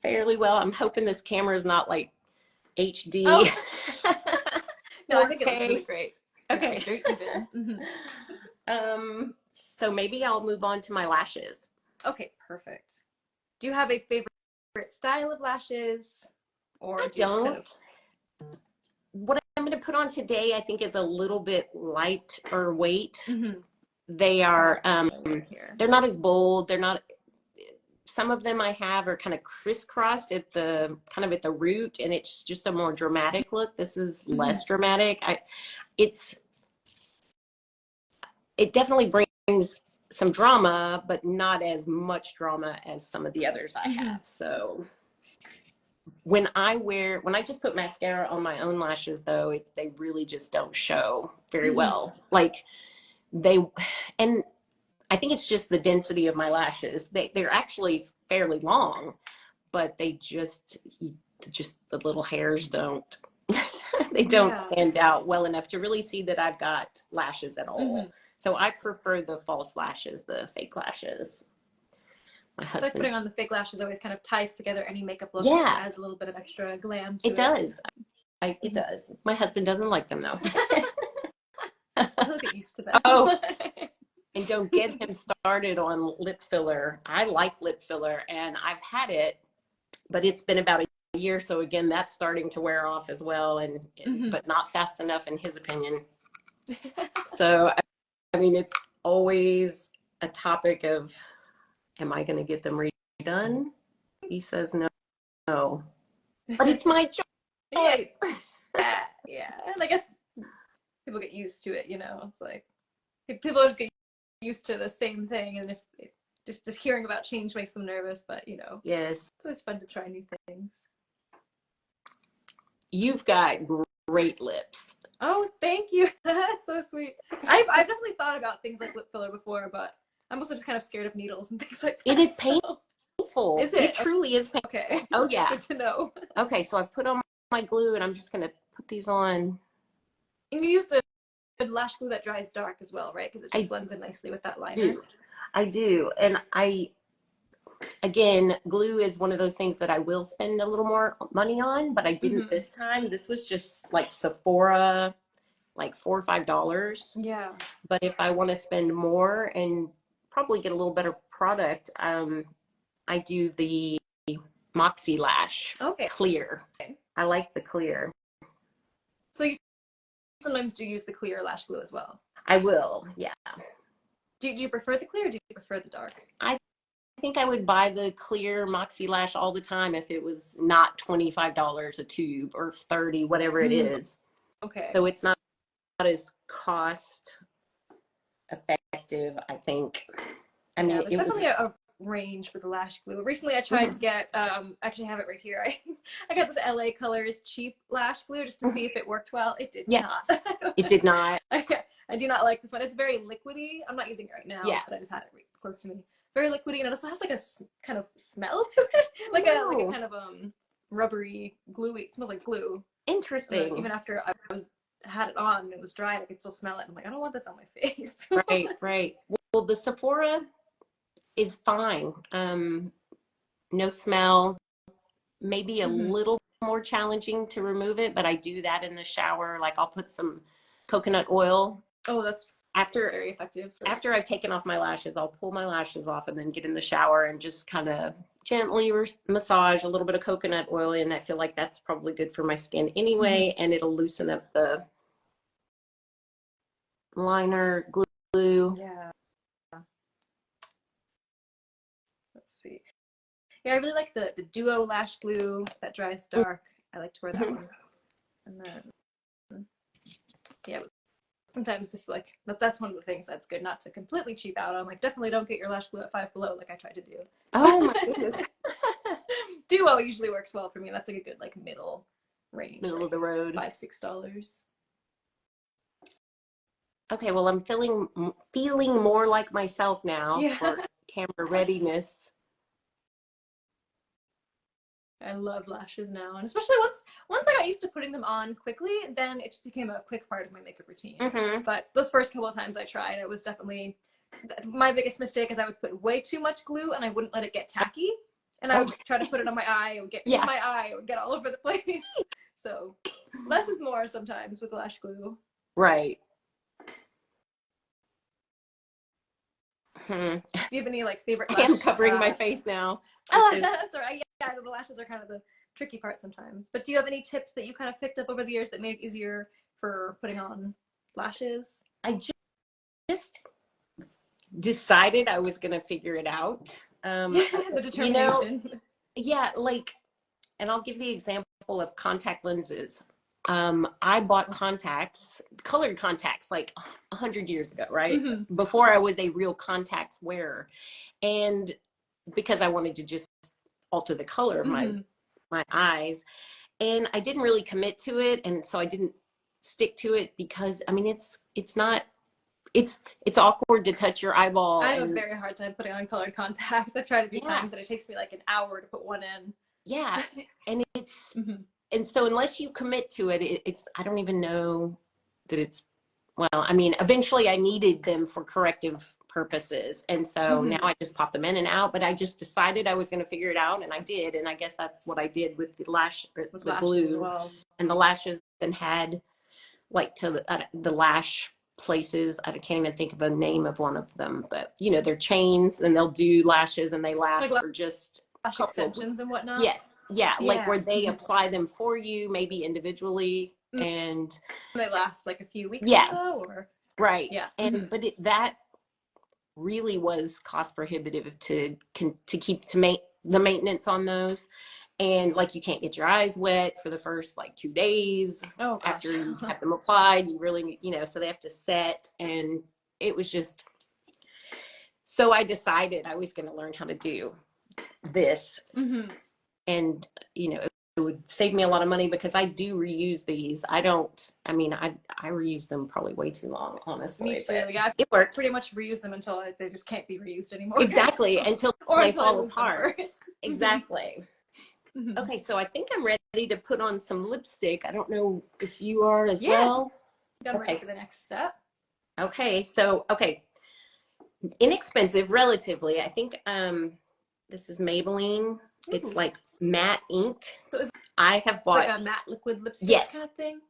fairly well. I'm hoping this camera is not like HD. Oh. No, I think it looks really great. Okay. Very even. So maybe I'll move on to my lashes. Okay, perfect. Do you have a favorite style of lashes? Or I don't. What I'm going to put on today, I think, is a little bit lighter weight. They are, they're not as bold. They're not, some of them I have are kind of crisscrossed at the root, and it's just a more dramatic look. This is less dramatic. It definitely brings some drama, but not as much drama as some of the others I have. So when I just put mascara on my own lashes, though, they really just don't show very well. Like and I think it's just the density of my lashes. They're actually fairly long, but they just the little hairs don't, they don't stand out well enough to really see that I've got lashes at all. So I prefer the false lashes, the fake lashes. My husband, like putting on the fake lashes always kind of ties together any makeup look. It adds a little bit of extra glam to it. It does. It does. My husband doesn't like them though. He'll get used to them. Oh, and don't get him started on lip filler. I like lip filler, and I've had it, but it's been about a year. So again, that's starting to wear off as well, but not fast enough in his opinion. So, I mean, it's always a topic of, am I going to get them redone? He says no, but it's my choice. Yeah, and I guess people get used to it, you know. It's like people just get used to the same thing, and if just hearing about change makes them nervous, but you know, yes, it's always fun to try new things. You've got great lips. Oh, thank you. That's so sweet. I've definitely thought about things like lip filler before, but I'm also just kind of scared of needles and things like that. It is painful. Is it? It truly is painful. Okay. Oh yeah. Good to know. Okay, so I put on my glue and I'm just gonna put these on. And you use the lash glue that dries dark as well, right? Because it just blends in nicely with that liner. I do. And again, glue is one of those things that I will spend a little more money on, but I didn't this time. This was just like Sephora, like $4 or $5. Yeah. But if I want to spend more and probably get a little better product, I do the Moxie lash clear. Okay. I like the clear. So you sometimes do use the clear lash glue as well? I will, yeah. Do you prefer the clear or do you prefer the dark? I think I would buy the clear Moxie lash all the time if it was not $25 a tube or $30, whatever it is. Okay. So it's not as cost effective, I think. I mean, there's definitely a range with the lash glue. Recently I tried to get actually I have it right here. I got this LA Colors cheap lash glue just to see if it worked well. It did not. It did not. I do not like this one. It's very liquidy. I'm not using it right now, but I just had it right close to me. Very liquidy, and it also has like a kind of smell to it, like a kind of rubbery, gluey. It smells like glue. Interesting. Even after I had it on and it was dry, I could still smell it. I'm like, I don't want this on my face. Right. Well, the Sephora is fine. No smell. Maybe a little more challenging to remove it, but I do that in the shower. Like I'll put some coconut oil. Oh, that's very effective. After I've taken off my lashes, I'll pull my lashes off and then get in the shower and just kind of gently massage a little bit of coconut oil in. I feel like that's probably good for my skin anyway, and it'll loosen up the liner glue. Yeah. Let's see. Yeah, I really like the Duo lash glue that dries dark. I like to wear that one. And then, yeah, sometimes if like that's one of the things that's good not to completely cheap out on. Like definitely don't get your lash glue at Five Below like I tried to do. Oh my goodness. Duo usually works well for me. That's like a good like middle range. Middle of the road. $5-6. Okay, well I'm feeling more like myself now for camera readiness. I love lashes now, and especially once I got used to putting them on quickly, then it just became a quick part of my makeup routine. But those first couple of times I tried, it was definitely my biggest mistake. Is I would put way too much glue and I wouldn't let it get tacky, and I would just try to put it on my eye. It would get in my eye. It would get all over the place. So less is more sometimes with lash glue. Right. Do you have any like favorite lash? I am covering my face now. Oh, that's all right. Yeah, the lashes are kind of the tricky part sometimes. But do you have any tips that you kind of picked up over the years that made it easier for putting on lashes? I just decided I was going to figure it out. The determination. Like, and I'll give the example of contact lenses. I bought contacts, colored contacts, like 100 years ago, right? Before I was a real contacts wearer. And because I wanted to just alter the color of my eyes. And I didn't really commit to it. And so I didn't stick to it because, I mean, it's awkward to touch your eyeball. I have a very hard time putting on colored contacts. I've tried a few times and it takes me like an hour to put one in. Yeah. And it's... And so unless you commit to it, I don't even know that it's, well, I mean, eventually I needed them for corrective purposes. And so now I just pop them in and out, but I just decided I was going to figure it out. And I did. And I guess that's what I did with the the glue and the lashes, and had like the lash places. I can't even think of a name of one of them, but you know, they're chains and they'll do lashes and they last for just lash extensions and whatnot. Yes. Yeah. Like where they apply them for you, maybe individually, and they last like a few weeks or so, or right. Yeah. And but that really was cost prohibitive to keep the maintenance on those. And like you can't get your eyes wet for the first like 2 days after you have them applied. You really, you know, so they have to set, and it was just, so I decided I was going to learn how to do this. And you know, it would save me a lot of money because I do reuse these. I reuse them probably way too long, honestly. Me too. Yeah, it works. Pretty much reuse them until they just can't be reused anymore. Exactly. Until they fall apart. First. Exactly. Okay, so I think I'm ready to put on some lipstick. I don't know if you are as well. I'm ready for the next step. Okay, so inexpensive relatively. I think this is Maybelline. It's like matte ink. So is I have bought like a matte liquid lipstick kind of thing?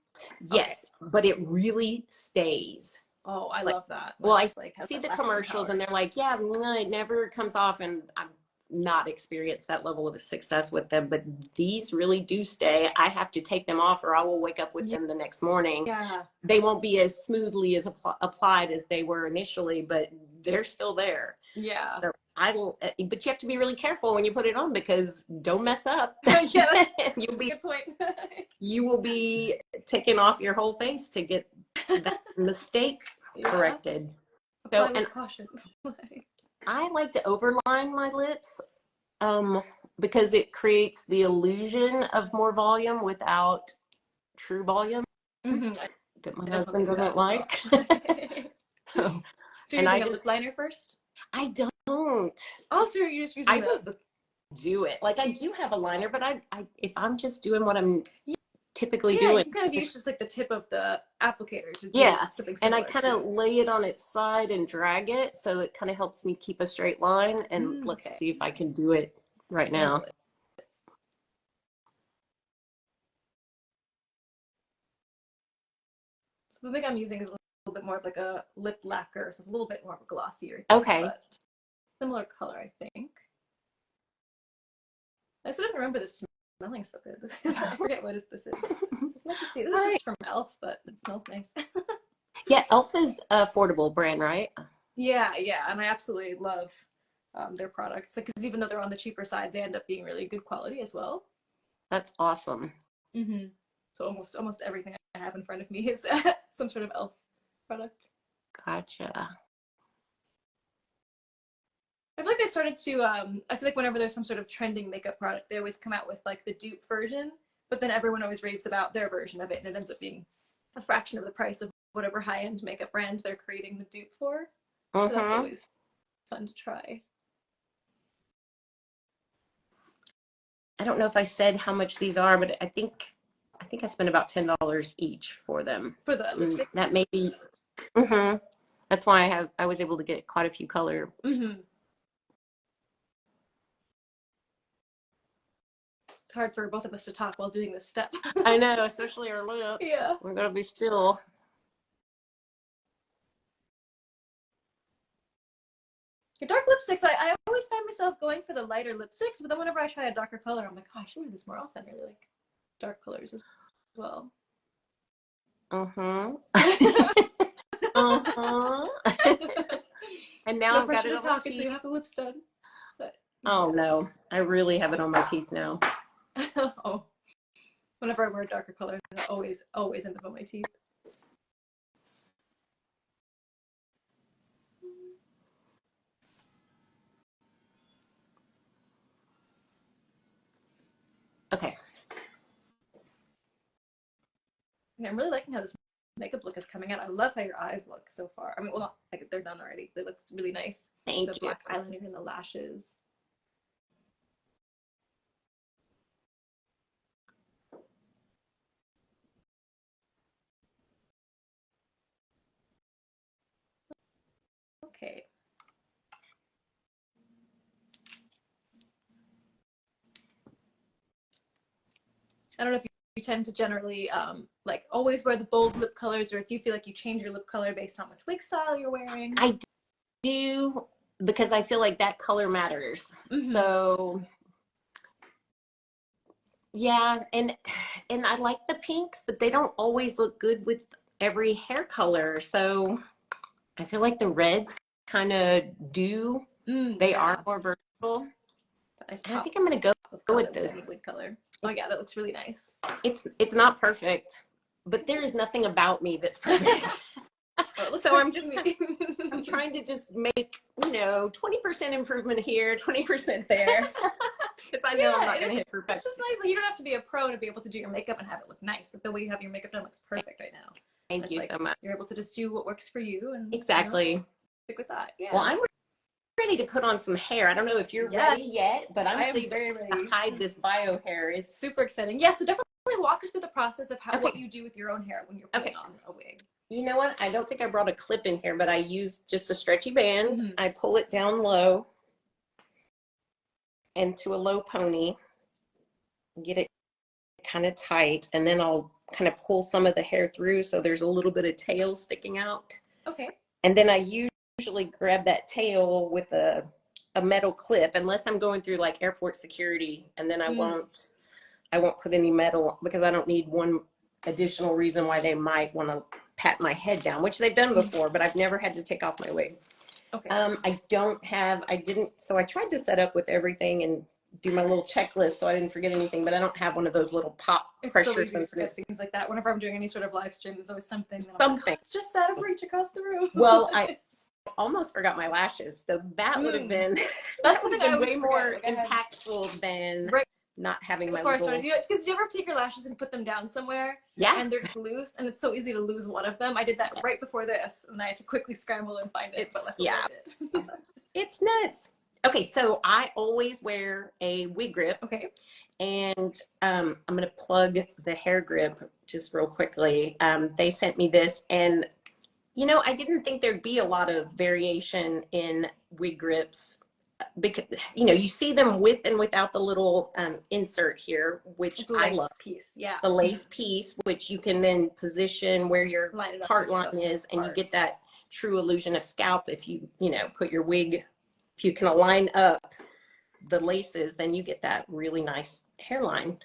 Yes, but it really stays. Oh, I love that. Well, I see the commercials and they're like, yeah, it never comes off, and I've not experienced that level of success with them, but these really do stay. I have to take them off or I will wake up with them the next morning. Yeah. They won't be as smoothly as applied as they were initially, but they're still there. Yeah. So but you have to be really careful when you put it on because don't mess up. Yeah, you'll be, good point. You will be taking off your whole face to get that mistake corrected. Apply with caution. I like to overline my lips because it creates the illusion of more volume without true volume that my husband doesn't like. So you're using a lip liner first? I don't. Oh, so you're just using I just do it. Like I do have a liner, but I if I'm just doing what I'm typically doing. You kind of use just like the tip of the applicator to do something similar. And I kind of lay it on its side and drag it, so it kind of helps me keep a straight line. And let's see if I can do it right now. So the thing I'm using is a little bit more of like a lip lacquer, so it's a little bit more of a glossier. Okay. Similar color, I think. I still don't remember this smelling so good. I forget what this is. This might just be, this is just from Elf, but it smells nice. Yeah, Elf is an affordable brand, right? Yeah, and I absolutely love their products. Because even though they're on the cheaper side, they end up being really good quality as well. That's awesome. So almost everything I have in front of me is some sort of Elf product. Gotcha. I feel like they've started to, I feel like whenever there's some sort of trending makeup product, they always come out with like the dupe version, but then everyone always raves about their version of it, and it ends up being a fraction of the price of whatever high-end makeup brand they're creating the dupe for. So that's always fun to try. I don't know if I said how much these are, but I think I spent about $10 each for them. For the lipstick? That may be, that's why I was able to get quite a few color. It's hard for both of us to talk while doing this step. I know, especially our lips. Yeah. We're gonna be still. Your dark lipsticks, I always find myself going for the lighter lipsticks, but then whenever I try a darker color, I'm like, oh, I should wear this more often. I really like dark colors as well. And now I've got it on my teeth. So you have the lips done. But, oh no, I really have it on my teeth now. Oh, whenever I wear a darker color, I always end up on my teeth. Okay. I'm really liking how this makeup look is coming out. I love how your eyes look so far. I mean, well, not like they're done already. They look really nice. Thank you. The black eyeliner and the lashes. Okay. I don't know if you tend to generally like always wear the bold lip colors, or do you feel like you change your lip color based on which wig style you're wearing? I do, because I feel like that color matters. So yeah, and I like the pinks, but they don't always look good with every hair color. So I feel like the reds kind of do. They are more versatile. I think I'm gonna go with this wig color. Oh yeah, that looks really nice. It's not perfect, but there is nothing about me that's perfect. So I'm trying to just make, 20% improvement here, 20% there. Because I know I'm not going to hit perfection. It's just nice. Like, you don't have to be a pro to be able to do your makeup and have it look nice. Like, the way you have your makeup done looks perfect right now. Thank you so much. You're able to just do what works for you and exactly stick with that. Yeah. Well, I'm ready to put on some hair. I don't know if you're ready yet, but I'm ready very ready to hide this bio hair. It's super exciting. Yeah, so definitely walk us through the process of how what you do with your own hair when you're putting on a wig. You know what? I don't think I brought a clip in here, but I use just a stretchy band. I pull it down low and to a low pony, get it kind of tight, and then I'll kind of pull some of the hair through so there's a little bit of tail sticking out. Okay. And then I usually grab that tail with a metal clip, unless I'm going through like airport security, and then I won't put any metal, because I don't need one additional reason why they might want to pat my head down, which they've done before, but I've never had to take off my wig. Okay. So I tried to set up with everything and do my little checklist so I didn't forget anything, but I don't have one of those little pop pressure so easy to forget things like that. Whenever I'm doing any sort of live stream, there's always something that I'm like, oh, it's just out of reach across the room. Well, I almost forgot my lashes, so that would have been way more impactful than not having my before I started, because you ever take your lashes and put them down somewhere, and they're just loose, and it's so easy to lose one of them. I did that right before this, and I had to quickly scramble and find it. But luckily I did. It's nuts. Okay, so I always wear a wig grip. Okay, and I'm gonna plug the hair grip just real quickly. They sent me this, and I didn't think there'd be a lot of variation in wig grips, because you see them with and without the little insert here, which I love. The lace piece, which you can then position where your part line is, and you get that true illusion of scalp. If you put your wig, if you can align up the laces, then you get that really nice hairline.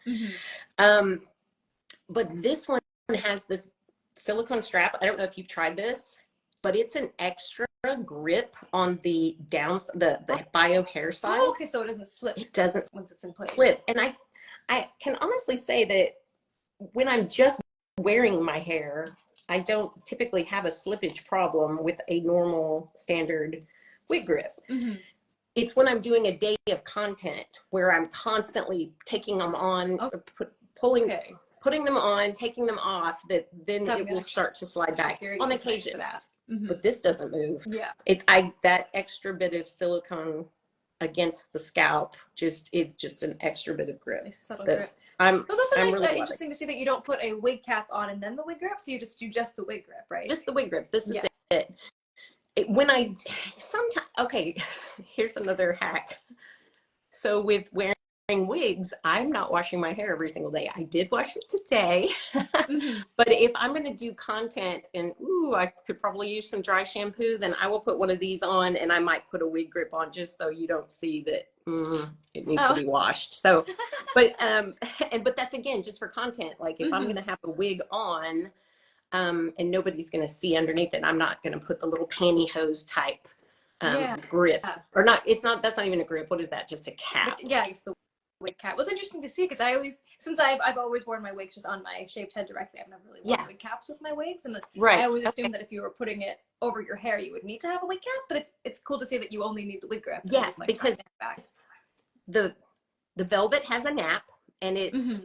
But this one has this silicone strap. I don't know if you've tried this, but it's an extra grip on the the bio hair side. Oh, okay, so it doesn't slip. It doesn't once it's in place. Slip. And I can honestly say that when I'm just wearing my hair, I don't typically have a slippage problem with a normal standard wig grip. It's when I'm doing a day of content where I'm constantly taking them on, putting them on, taking them off, that then it will start to slide back on occasion. But this doesn't move. It's that extra bit of silicone against the scalp is just an extra bit of grip. Subtle grip. It was also really interesting to see that you don't put a wig cap on and then the wig grip, so you just do just the wig grip, right? Just the wig grip. This is it. Okay, here's another hack. So with wearing wigs, I'm not washing my hair every single day. I did wash it today. But if I'm going to do content and I could probably use some dry shampoo, then I will put one of these on, and I might put a wig grip on just so you don't see that it needs to be washed. So but that's again just for content. Like if I'm going to have a wig on and nobody's going to see underneath it, I'm not going to put the little pantyhose type grip. Or not, that's not even a grip. What is that? Just a cap. It's the wig cap. It was interesting to see, because I've always worn my wigs just on my shaved head directly. I've never really worn wig caps with my wigs, and I always assumed that if you were putting it over your hair, you would need to have a wig cap. But it's cool to see that you only need the wig grip. Because the velvet has a nap, and it's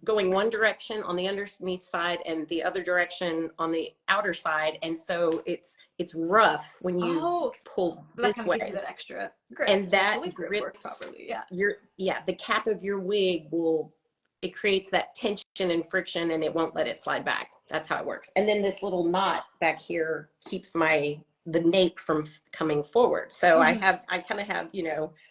going one direction on the underneath side and the other direction on the outer side, and so it's rough when you pull this way. Gives you that extra grip, and that wig grip works properly. The cap of your wig it creates that tension and friction, and it won't let it slide back. That's how it works. And then this little knot back here keeps the nape from coming forward. So I kind of have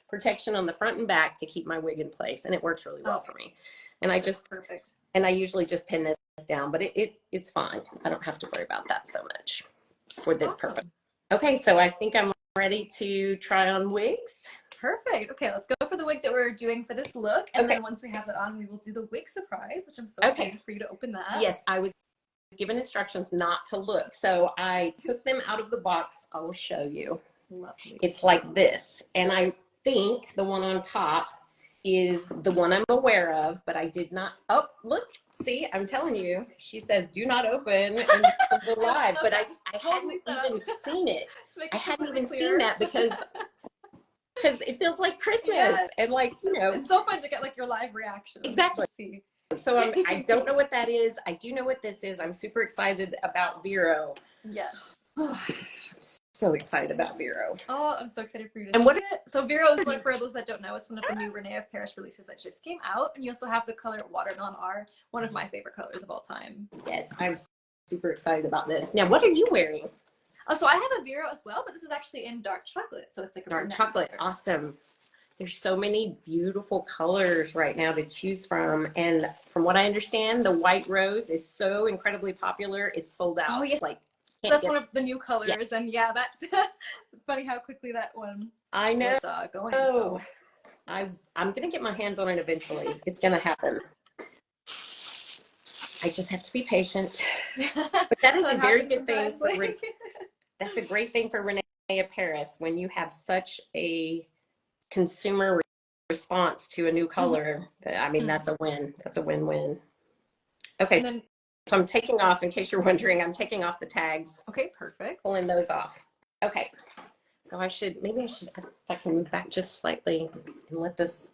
protection on the front and back to keep my wig in place, and it works really well for me. And I usually just pin this down, but it's fine. I don't have to worry about that so much for this purpose. Okay, so I think I'm ready to try on wigs. Perfect. Okay, let's go for the wig that we're doing for this look. And then once we have it on, we will do the wig surprise, which I'm so excited for you to open that. Yes, I was given instructions not to look. So I took them out of the box. I will show you. Lovely. It's like this. And I think the one on top is the one I'm aware of, but I did not. Oh, look, see, I'm telling you, she says, do not open the live, but I hadn't even seen it. I hadn't even seen that because it feels like Christmas and it's so fun to get your live reaction. Exactly. So I don't know what that is. I do know what this is. I'm super excited about Vero. Yes. so excited about Vero. Oh, I'm so excited for you to And see what it. So Vero is one, for those that don't know, it's one of the new René of Paris releases that just came out. And you also have the color Watermelon R, one of my favorite colors of all time. Yes, I'm super excited about this. Now, what are you wearing? So I have a Vero as well, but this is actually in dark chocolate. So it's like a Dark chocolate. color. Awesome. There's so many beautiful colors right now to choose from. And from what I understand, the white rose is so incredibly popular. It's sold out. Oh, yes. Like, so that's one of the new colors. And yeah, that's funny how quickly that one I know. was going. So. I'm going to get my hands on it eventually. It's going to happen. I just have to be patient. But that is a very good thing. That's a great thing for René of Paris when you have such a consumer response to a new color. I mean, that's a win. That's a win-win. Okay, so I'm taking off, in case you're wondering, I'm taking off the tags. Okay, perfect. Pulling those off. Okay, so maybe I should, if I can move back just slightly and let this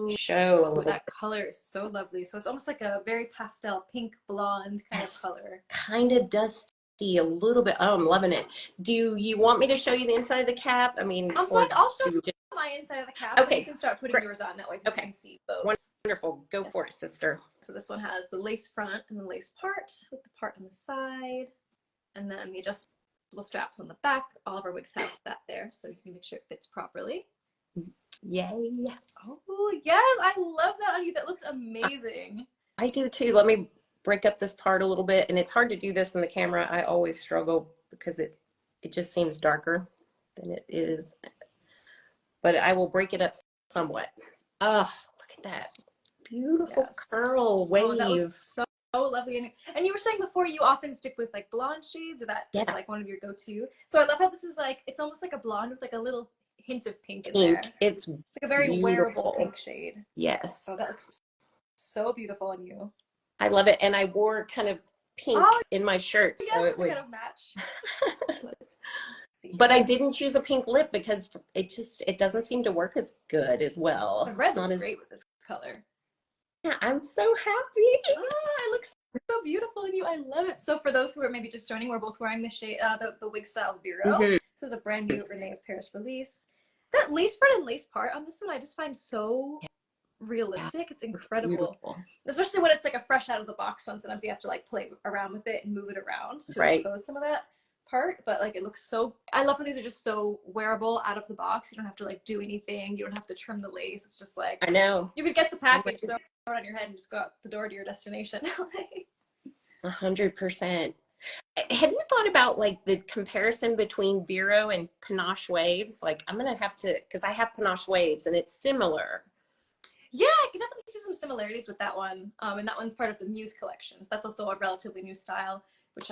show a little. That color is so lovely. So it's almost like a very pastel pink blonde kind of color. Kind of dusty a little bit. Oh, I'm loving it. Do you want me to show you the inside of the cap? I mean, I'll show you my inside of the cap. Okay, you can start putting yours on that way. You can see both. Wonderful. Go for it, sister. So this one has the lace front and the lace part with the part on the side, and then the adjustable straps on the back. All of our wigs have that there, so you can make sure it fits properly. Yay. Oh yes, I love that on you. That looks amazing. I do too. Let me break up this part a little bit, and it's hard to do this in the camera. I always struggle because it just seems darker than it is, but I will break it up somewhat. Oh, look at that beautiful curl wave. Oh, that looks so lovely. And you were saying before you often stick with like blonde shades, or that is like one of your go-to. So I love how this is like, it's almost like a blonde with like a little hint of pink in there. It's like a very wearable pink shade. Yes. Oh, that looks so beautiful on you. I love it. And I wore kind of pink in my shirt. Yes, so it would kind of match. Let's see. But I didn't choose a pink lip because it doesn't seem to work as good as well. The red looks great with this color. Yeah, I'm so happy. It looks so beautiful in you. I love it. So for those who are maybe just joining, we're both wearing the shade, the wig style Vero. This is a brand new René of Paris release. That lace front and lace part on this one, I just find so realistic. It's incredible. Especially when it's like a fresh out of the box one. Sometimes you have to like play around with it and move it around to expose some of that part. But like it looks so, I love when these are just so wearable out of the box. You don't have to like do anything. You don't have to trim the lace. It's just like, I know. You could get the package, throw it on your head and just go out the door to your destination. 100%. Have you thought about like the comparison between Vero and panache waves? Like I'm gonna have to, because I have panache waves and it's similar. Yeah, I can definitely see some similarities with that one. And that one's part of the Muse collections. That's also a relatively new style, which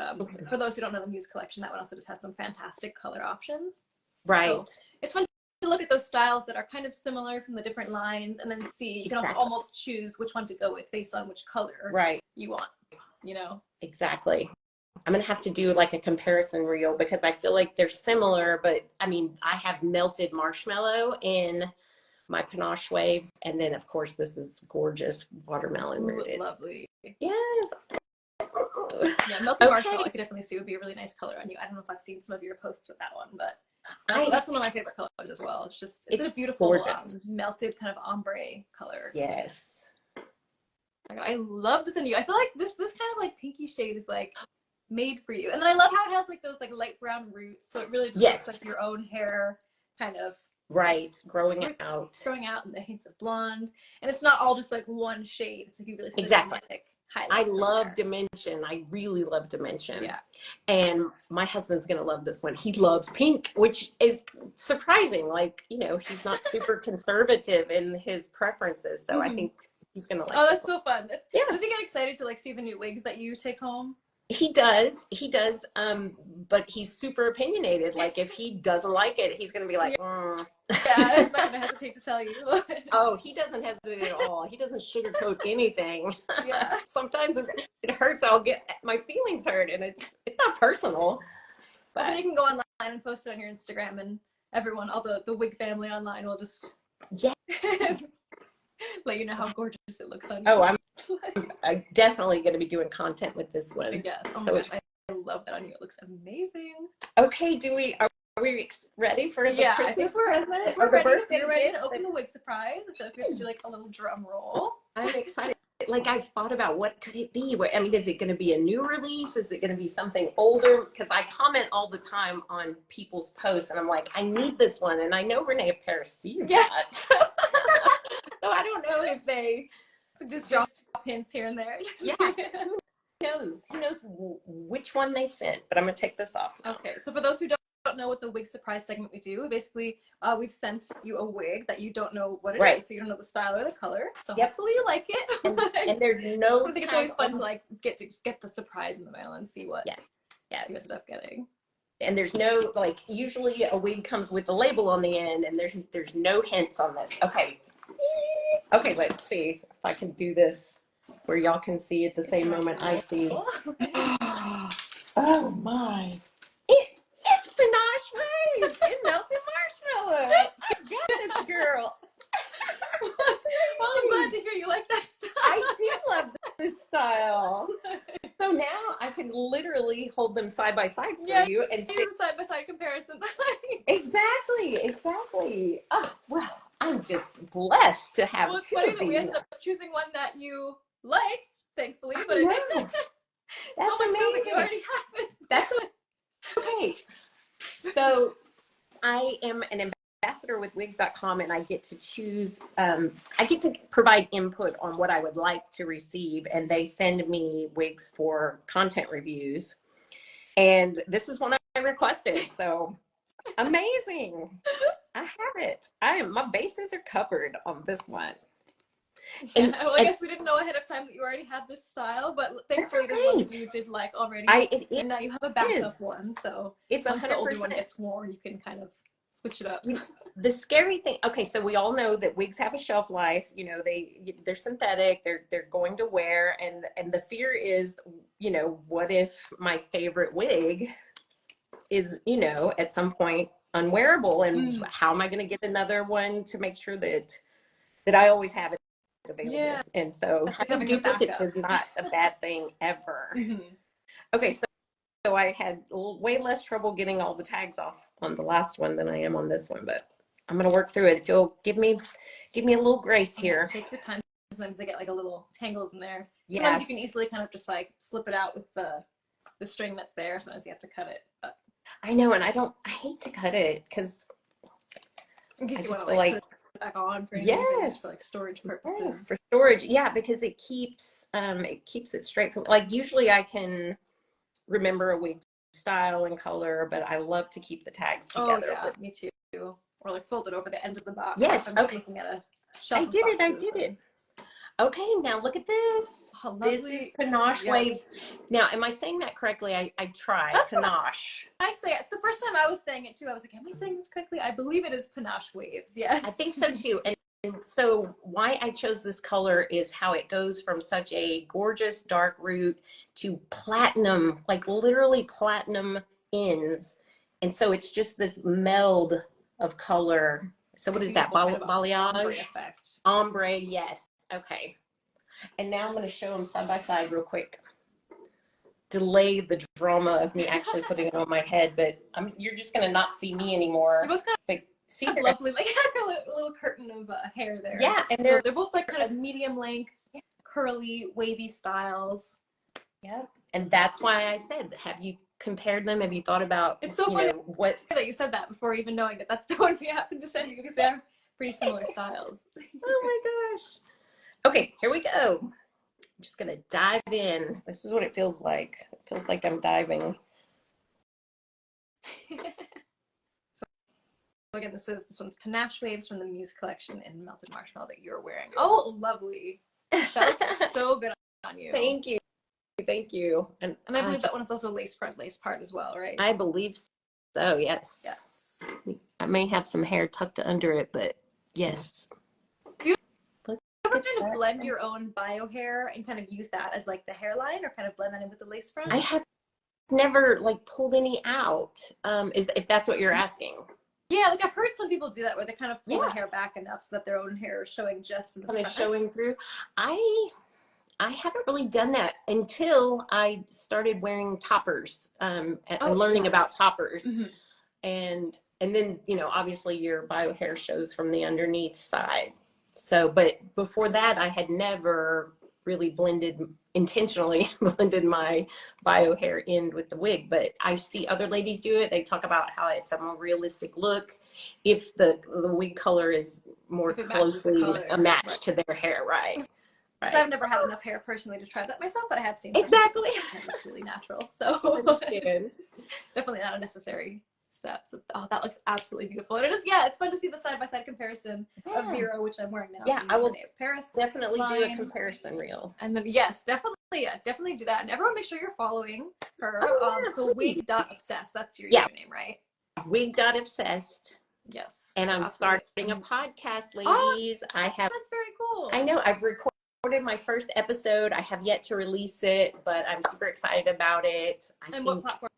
for those who don't know the Muse collection, that one also just has some fantastic color options. Right. So it's fun to look at those styles that are kind of similar from the different lines, and then see, you can also almost choose which one to go with based on which color you want, you know? Exactly. I'm gonna have to do like a comparison reel because I feel like they're similar, but I mean, I have melted marshmallow in my panache waves, and then of course this is gorgeous watermelon rooted. Lovely. Yes. Yeah, melted marshmallow I could definitely see would be a really nice color on you. I don't know if I've seen some of your posts with that one, but that's one of my favorite colors as well. It's just, it's a beautiful melted kind of ombre color. Yes. I love this on you. I feel like this kind of like pinky shade is like made for you. And then I love how it has like those like light brown roots, so it really just looks like your own hair kind of growing out, and the hints of blonde, and it's not all just like one shade. It's like you really see I love dimension. I really love dimension. Yeah. And my husband's gonna love this one. He loves pink, which is surprising. Like, you know, he's not super conservative in his preferences, so I think he's gonna like. Oh, that's so fun. Does he get excited to like see the new wigs that you take home? He does, but he's super opinionated. Like if he doesn't like it, he's gonna be like, Yeah, he's not gonna hesitate to tell you. Oh, he doesn't hesitate at all. He doesn't sugarcoat anything. Yeah. Sometimes it hurts. I'll get my feelings hurt, and it's not personal. But then you can go online and post it on your Instagram, and everyone, all the wig family online will just let you know how gorgeous it looks on you. Oh, I'm definitely going to be doing content with this one. Yes. Oh my gosh, I love that on you. It looks amazing. Okay, we ready for the Yeah, Christmas present we're or the ready. birthday We're ready gift? to open the wig surprise. I feel like we should do like a little drum roll. I'm excited. Like, I've thought about what could it be? I mean, is it going to be a new release? Is it going to be something older? Because I comment all the time on people's posts, and I'm like, I need this one, and I know René Paris sees that. So I don't know if they just drop hints here and there. Yeah. Who knows which one they sent? But I'm gonna take this off now. Okay, so for those who don't know what the wig surprise segment we do, basically we've sent you a wig that you don't know what it is, so you don't know the style or the color. So hopefully you like it. And there's no. I think it's always fun to like get the surprise in the mail and see what you ended up getting. And there's no, like, usually a wig comes with a label on the end, and there's no hints on this. Okay, let's see if I can do this where y'all can see at the same moment I see. Oh my. It's panache waves. It melted marshmallow. I got this, girl. Well, I'm glad to hear you like that style. I do love this style. So now I can literally hold them side by side for you and see the side by side comparison. Exactly. Oh, well, I'm just blessed to have it's two funny of that we these. ended up choosing one that you liked, thankfully, but That's so much amazing. so that you already have it. That's okay. So I am an ambassador with wigs.com, and I get to choose, I get to provide input on what I would like to receive, and they send me wigs for content reviews. And this is one I requested, so amazing. I have it. My bases are covered on this one. And well, I guess we didn't know ahead of time that you already had this style, but thankfully there's one that you did like already. And now you have a backup one, so it's once 100%. the older one gets worn, you can kind of switch it up. The scary thing, okay, so we all know that wigs have a shelf life. You know, they're synthetic, they're going to wear, and the fear is, you know, what if my favorite wig is, you know, at some point unwearable, and how am I going to get another one to make sure that I always have it available? Yeah. And so having duplicates is not a bad thing ever. Okay, so I had way less trouble getting all the tags off on the last one than I am on this one, but I'm gonna work through it. If you'll give me a little grace here. Take your time. Sometimes they get like a little tangled in there. Yes. Sometimes you can easily kind of just like slip it out with the string that's there. Sometimes you have to cut it. But I know, and I hate to cut it because in case I you just want to feel like put it back on for any reason, just for like storage purposes. Yes, for storage, yeah, because it keeps it straight from, like, usually I can remember a wig style and color, but I love to keep the tags together. Oh yeah, me too. Or like fold it over the end of the box. Yes, I'm just looking at a shelf. I did it. Okay, now look at this. Oh, this is panache waves. Now, am I saying that correctly? I tried. That's panache. I say it. The first time I was saying it too, I was like, am I saying this correctly? I believe it is panache waves. Yes. I think so too. And so why I chose this color is how it goes from such a gorgeous dark root to platinum, like literally platinum ends. And so it's just this meld of color. So what is that? Balayage? Ombre effect. Ombre, yes. Okay. And now I'm going to show them side by side real quick. Delay the drama of me actually putting it on my head, but you're just going to not see me anymore. You're both kind of like, see lovely, like a little curtain of hair there. Yeah, and they're both like kind of medium length, curly, wavy styles. Yeah, and that's why I said, have you compared them? Have you thought about? It's so funny what that you said that before even knowing that that's the one we happened to send you, because they're pretty similar styles. Oh my gosh. Okay, here we go. I'm just gonna dive in. This is what it feels like. It feels like I'm diving. So again, this one's Panache Waves from the Muse collection in Melted Marshmallow that you're wearing. Oh, lovely. That looks so good on you. Thank you. Thank you. And I believe that one is also lace front, lace part as well, right? I believe so, yes. Yes. I may have some hair tucked under it, but yes. Ever kind of blend your own bio hair and kind of use that as like the hairline, or kind of blend that in with the lace front? I have never like pulled any out. If that's what you're asking. Yeah, like I've heard some people do that where they kind of pull the hair back enough so that their own hair is showing just in the front. Showing through. I haven't really done that until I started wearing toppers and learning about toppers. And then, you know, obviously your bio hair shows from the underneath side. So, but before that, I had never really intentionally blended my bio hair in with the wig, but I see other ladies do it. They talk about how it's a more realistic look if the wig color is more closely a match to their hair, right? Right. I've never had enough hair personally to try that myself, but I have seen exactly. It looks really natural, so definitely not a necessary step. So, oh, that looks absolutely beautiful. And it is, yeah, it's fun to see the side-by-side comparison of Vero, which I'm wearing now. Yeah, I will Paris definitely do a comparison reel. And then yes, definitely do that. And everyone, make sure you're following her. So wig.obsessed. That's your username, right? Wig.obsessed. Yes. And I'm starting a podcast, ladies. I have. That's very cool. I know. I've recorded my first episode. I have yet to release it, but I'm super excited about it. What platforms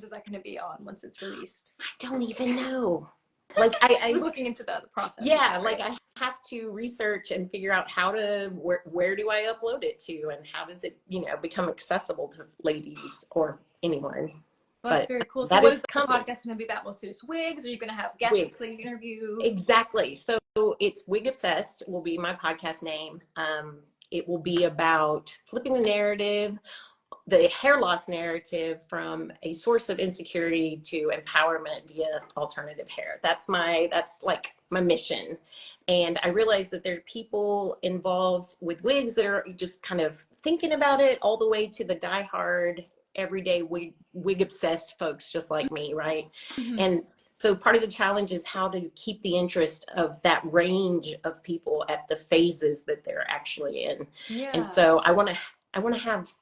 is that going to be on once it's released? I don't even know. Like I looking into the process. Yeah, right? Like I have to research and figure out how to where do I upload it to, and how does it, you know, become accessible to ladies or anyone. Well, that's very cool. So what is the podcast going to be about? Mostly just wigs? Are you going to have guests that you interview? Exactly. So it's Wig Obsessed will be my podcast name. It will be about flipping the narrative, the hair loss narrative, from a source of insecurity to empowerment via alternative hair. That's like my mission. And I realize that there's people involved with wigs that are just kind of thinking about it, all the way to the diehard everyday wig obsessed folks just like me, right? Mm-hmm. And so part of the challenge is how to keep the interest of that range of people at the phases that they're actually in. Yeah. And so I want to have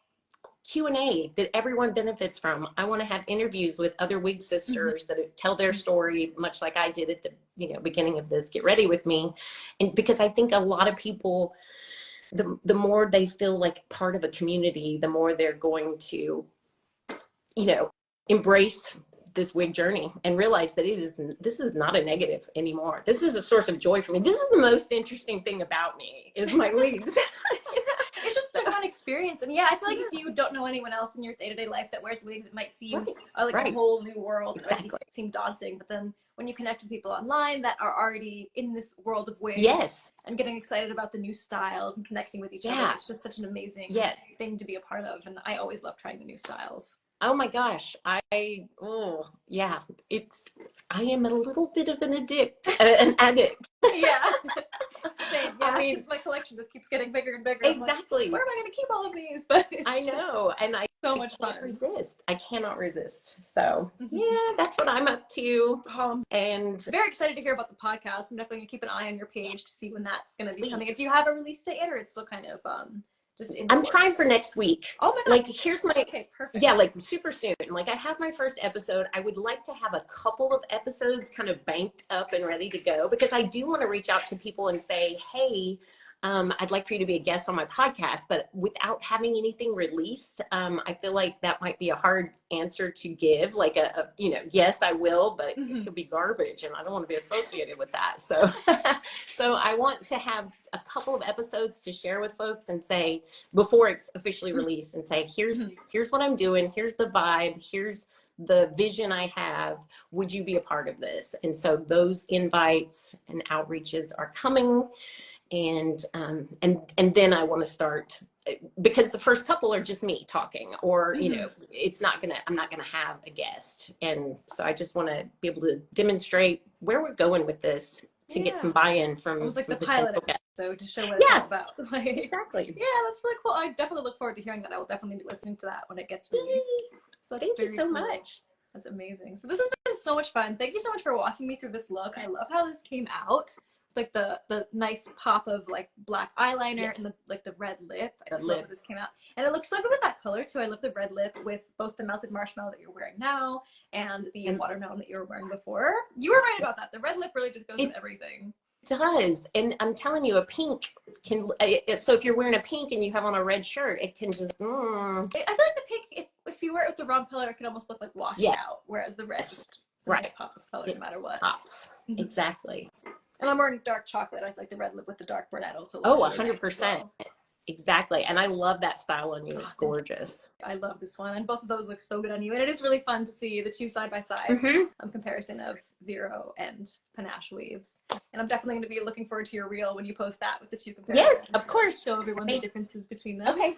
Q&A that everyone benefits from. I want to have interviews with other wig sisters that tell their story, much like I did at the beginning of this Get Ready With Me. And because I think a lot of people, the more they feel like part of a community, the more they're going to embrace this wig journey and realize that this is not a negative anymore. This is a source of joy for me. This is the most interesting thing about me, is my wigs. It's just a fun experience. And yeah, I feel like if you don't know anyone else in your day-to-day life that wears wigs, it might seem like a whole new world. Exactly. It might seem daunting. But then when you connect with people online that are already in this world of wigs and getting excited about the new styles and connecting with each other, it's just such an amazing thing to be a part of. And I always love trying the new styles. Oh my gosh. I am a little bit of an addict. Yeah. Same. Yeah, I mean, my collection just keeps getting bigger and bigger. Exactly. Like, where am I going to keep all of these? But I know. And I can't resist. I cannot resist. So yeah, that's what I'm up to. And very excited to hear about the podcast. I'm definitely going to keep an eye on your page to see when that's going to be coming. Do you have a release date yet, or it's still kind of I'm trying for next week. Oh my God. Like, here's my, perfect. Yeah, like super soon. Like, I have my first episode. I would like to have a couple of episodes kind of banked up and ready to go, because I do want to reach out to people and say, hey, I'd like for you to be a guest on my podcast, but without having anything released, I feel like that might be a hard answer to give. Like yes, I will, but it could be garbage, and I don't want to be associated with that. So, so I want to have a couple of episodes to share with folks and say, before it's officially released, and say, here's what I'm doing. Here's the vibe. Here's the vision I have. Would you be a part of this? And so those invites and outreaches are coming. And then I want to start, because the first couple are just me talking, or I'm not gonna have a guest, and so I just want to be able to demonstrate where we're going with this to get some buy-in from. It was like the pilot episode to show what it's all about. Exactly. Yeah, that's really cool. I definitely look forward to hearing that. I will definitely be listening to that when it gets released. So thank you so much. That's amazing. So this has been so much fun. Thank you so much for walking me through this look. I love how this came out. Like the nice pop of like black eyeliner and the red lip. I just love how this came out. And it looks so good with that color too. I love the red lip with both the melted marshmallow that you're wearing now and the watermelon that you were wearing before. You were right about that. The red lip really just goes with everything. It does. And I'm telling you, a pink can, so if you're wearing a pink and you have on a red shirt, it can just, I feel like the pink, if you wear it with the wrong color, it can almost look like washed out. Whereas the red just nice pop of color no matter what. Pops. Exactly. And I'm wearing dark chocolate. I feel like the red lip with the dark brunette also looks 100%. Well. exactly. And I love that style on you. It's gorgeous. I love this one, and both of those look so good on you. And it is really fun to see the two side by side comparison of Vero and Panache weaves. And I'm definitely going to be looking forward to your reel when you post that with the two comparisons. Yes, of course. Show everyone the differences between them. Okay.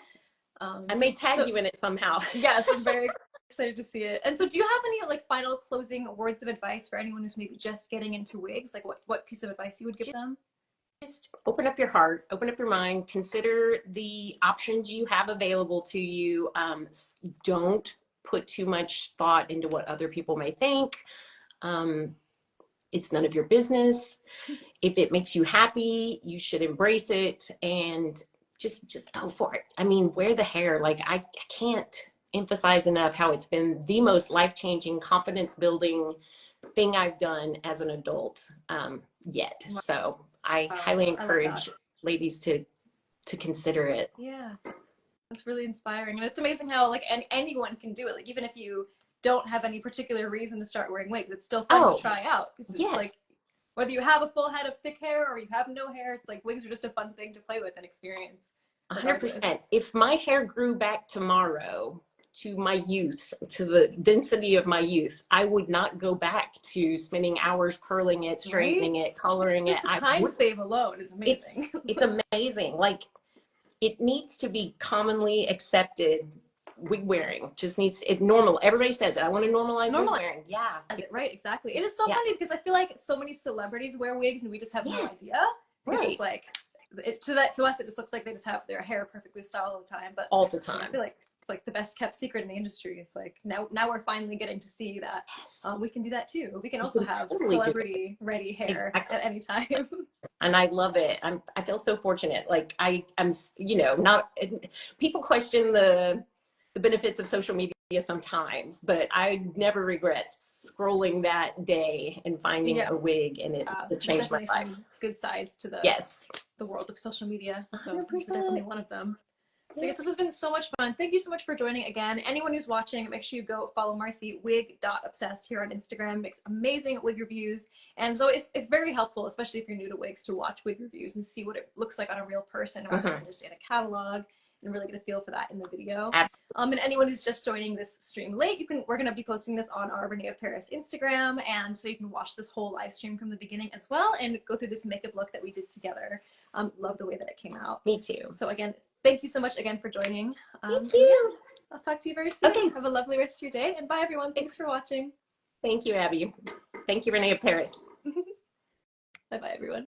I may tag you in it somehow. Yes, I'm very excited to see it. And so do you have any like final closing words of advice for anyone who's maybe just getting into wigs? Like what piece of advice you would give them? Just open up your heart, open up your mind, consider the options you have available to you. Don't put too much thought into what other people may think. It's none of your business. If it makes you happy, you should embrace it and just go for it. I mean, wear the hair. Like I can't emphasize enough how it's been the most life-changing, confidence-building thing I've done as an adult yet. So I highly encourage ladies to consider it. Yeah, that's really inspiring. And it's amazing how like anyone can do it. Like even if you don't have any particular reason to start wearing wigs, it's still fun to try out. It's like whether you have a full head of thick hair or you have no hair, it's like wigs are just a fun thing to play with and experience. 100%. If my hair grew back tomorrow to my youth, to the density of my youth, I would not go back to spending hours curling it, straightening it, coloring it. The time save alone is amazing. It's amazing. Like it needs to be commonly accepted. Wig wearing just needs it normal. Everybody says it. I want to normalize wig wearing. Yeah. Right, exactly. It is so funny because I feel like so many celebrities wear wigs and we just have no idea. Right. It's like to us it just looks like they just have their hair perfectly styled all the time. But all the time. I feel like it's like the best kept secret in the industry. It's like now we're finally getting to see that we can do that too. We can also have celebrity ready hair at any time. And I love it. I feel so fortunate. Like I'm, you know, not people question the benefits of social media sometimes, but I never regret scrolling that day and finding a wig, and it changed my life. Some good sides to the world of social media. So this is definitely one of them. So this has been so much fun. Thank you so much for joining again. Anyone who's watching, make sure you go follow Marcie, wig.obsessed here on Instagram. Makes amazing wig reviews. And so it's very helpful, especially if you're new to wigs, to watch wig reviews and see what it looks like on a real person rather than just in a catalog, and really get a feel for that in the video. And anyone who's just joining this stream late, we're gonna be posting this on our René of Paris Instagram, and so you can watch this whole live stream from the beginning as well and go through this makeup look that we did together. Love the way that it came out. Me too. So again, thank you so much again for joining. Thank you. I'll talk to you very soon. Okay. Have a lovely rest of your day, and bye everyone. Thanks for watching. Thank you, Abby. Thank you, René of Paris. Bye bye everyone.